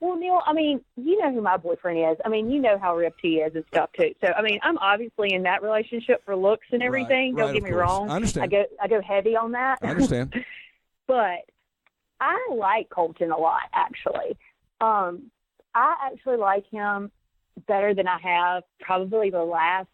Well, Neal, I mean, you know who my boyfriend is. I mean, you know how ripped he is and stuff, too. So, I mean, I'm obviously in that relationship for looks and everything. Right, Don't get me course. wrong. I understand. I go heavy on that. I understand. But I like Colton a lot, actually. I actually like him better than I have probably the last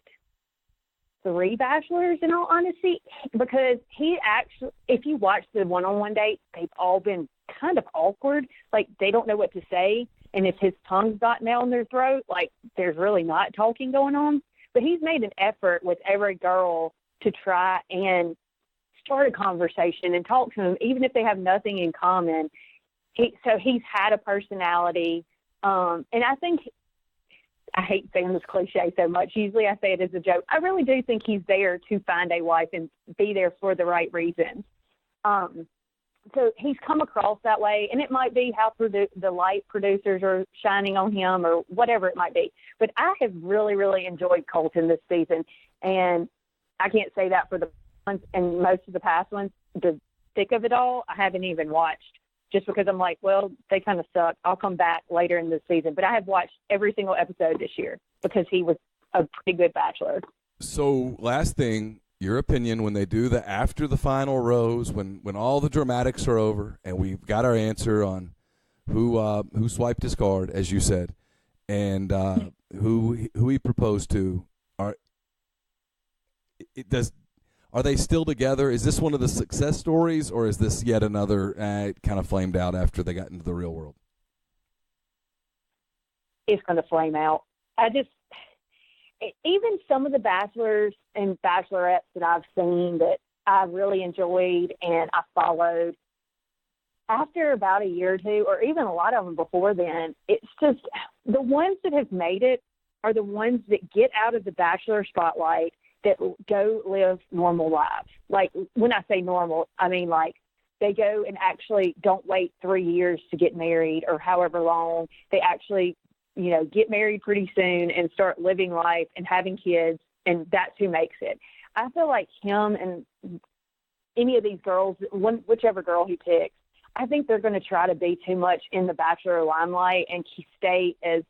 3 Bachelors, in all honesty, because he actually, if you watch the one-on-one dates, they've all been kind of awkward. Like, they don't know what to say, and if his tongue's not down their throat, like, there's really not talking going on. But he's made an effort with every girl to try and start a conversation and talk to them, even if they have nothing in common. So he's had a personality, and I think, I hate saying this cliche so much. Usually I say it as a joke. I really do think he's there to find a wife and be there for the right reasons. So he's come across that way, and it might be how the light producers are shining on him or whatever it might be. But I have really, really enjoyed Colton this season, and I can't say that for the ones and most of the past ones. The thick of it all, I haven't even watched just because I'm like, well, they kind of suck. I'll come back later in the season. But I have watched every single episode this year because he was a pretty good Bachelor. So last thing, your opinion when they do the after the final rose, when all the dramatics are over and we've got our answer on who swiped his card, as you said, and who he proposed to, are they still together? Is this one of the success stories, or is this yet another kind of flamed out after they got into the real world? It's going to flame out. Even some of the Bachelors and Bachelorettes that I've seen that I really enjoyed and I followed, after about a year or two, or even a lot of them before then, it's just the ones that have made it are the ones that get out of the Bachelor spotlight that go live normal lives. Like, when I say normal, I mean like they go and actually don't wait 3 years to get married or however long. They actually get married pretty soon and start living life and having kids, and that's who makes it. I feel like him and any of these girls, whichever girl he picks, I think they're going to try to be too much in the Bachelor limelight and stay as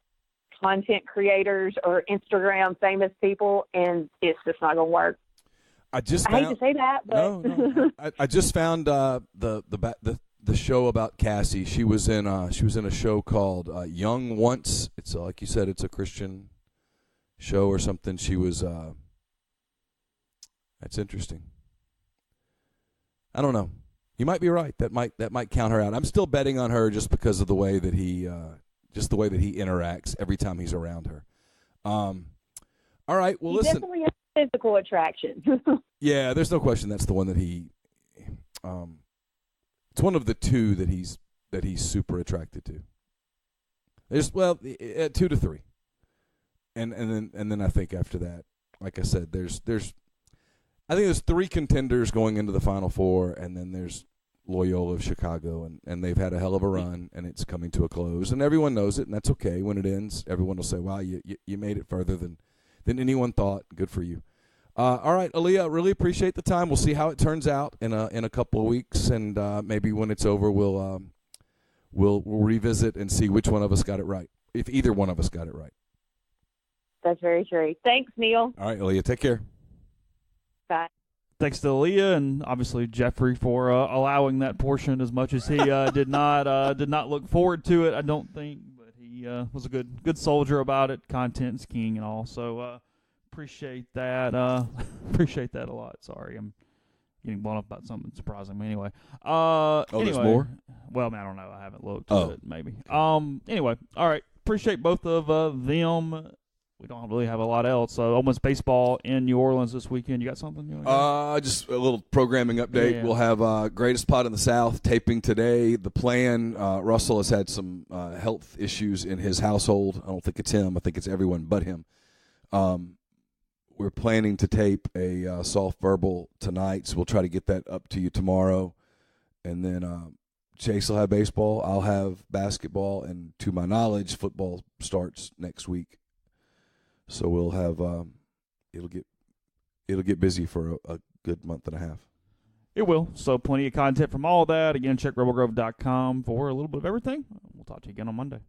content creators or Instagram famous people, and it's just not going to work. I hate to say that, but no. I just found the show about Cassie. She was in a show called Young Once. It's like you said, it's a Christian show or something. She was. That's interesting. I don't know. You might be right. That might count her out. I'm still betting on her just because of the way that he interacts every time he's around her. All right. Well, listen. Definitely has physical attraction. Yeah, there's no question that's the one that he. It's one of the two that he's super attracted to. There's 2 to 3, and then I think after that, like I said, I think there's 3 contenders going into the Final Four, and then there's Loyola of Chicago, and they've had a hell of a run, and it's coming to a close, and everyone knows it, and that's okay. When it ends, everyone will say, "Wow, you made it further than anyone thought. Good for you." All right, Aleia, really appreciate the time. We'll see how it turns out in a couple of weeks, and maybe when it's over, we'll revisit and see which one of us got it right, if either one of us got it right. That's very true. Thanks, Neal. All right, Aleia, take care. Bye. Thanks to Aleia and obviously Jeffrey for allowing that portion as much as he did not look forward to it, I don't think, but he was a good soldier about it. Content's king and all. So appreciate that. Appreciate that a lot. Sorry, I'm getting blown up about something surprising me anyway. Anyway, there's more? Well, I don't know. I haven't looked at it. Maybe. Anyway, all right. Appreciate both of them. We don't really have a lot else. Almost baseball in New Orleans this weekend. You got something? Just a little programming update. Yeah. We'll have Greatest Pod in the South taping today. The plan, Russell has had some health issues in his household. I don't think it's him. I think it's everyone but him. We're planning to tape a soft verbal tonight, so we'll try to get that up to you tomorrow. And then Chase will have baseball. I'll have basketball. And to my knowledge, football starts next week. So we'll have it'll get busy for a good month and a half. It will. So plenty of content from all that. Again, check rebelgrove.com for a little bit of everything. We'll talk to you again on Monday.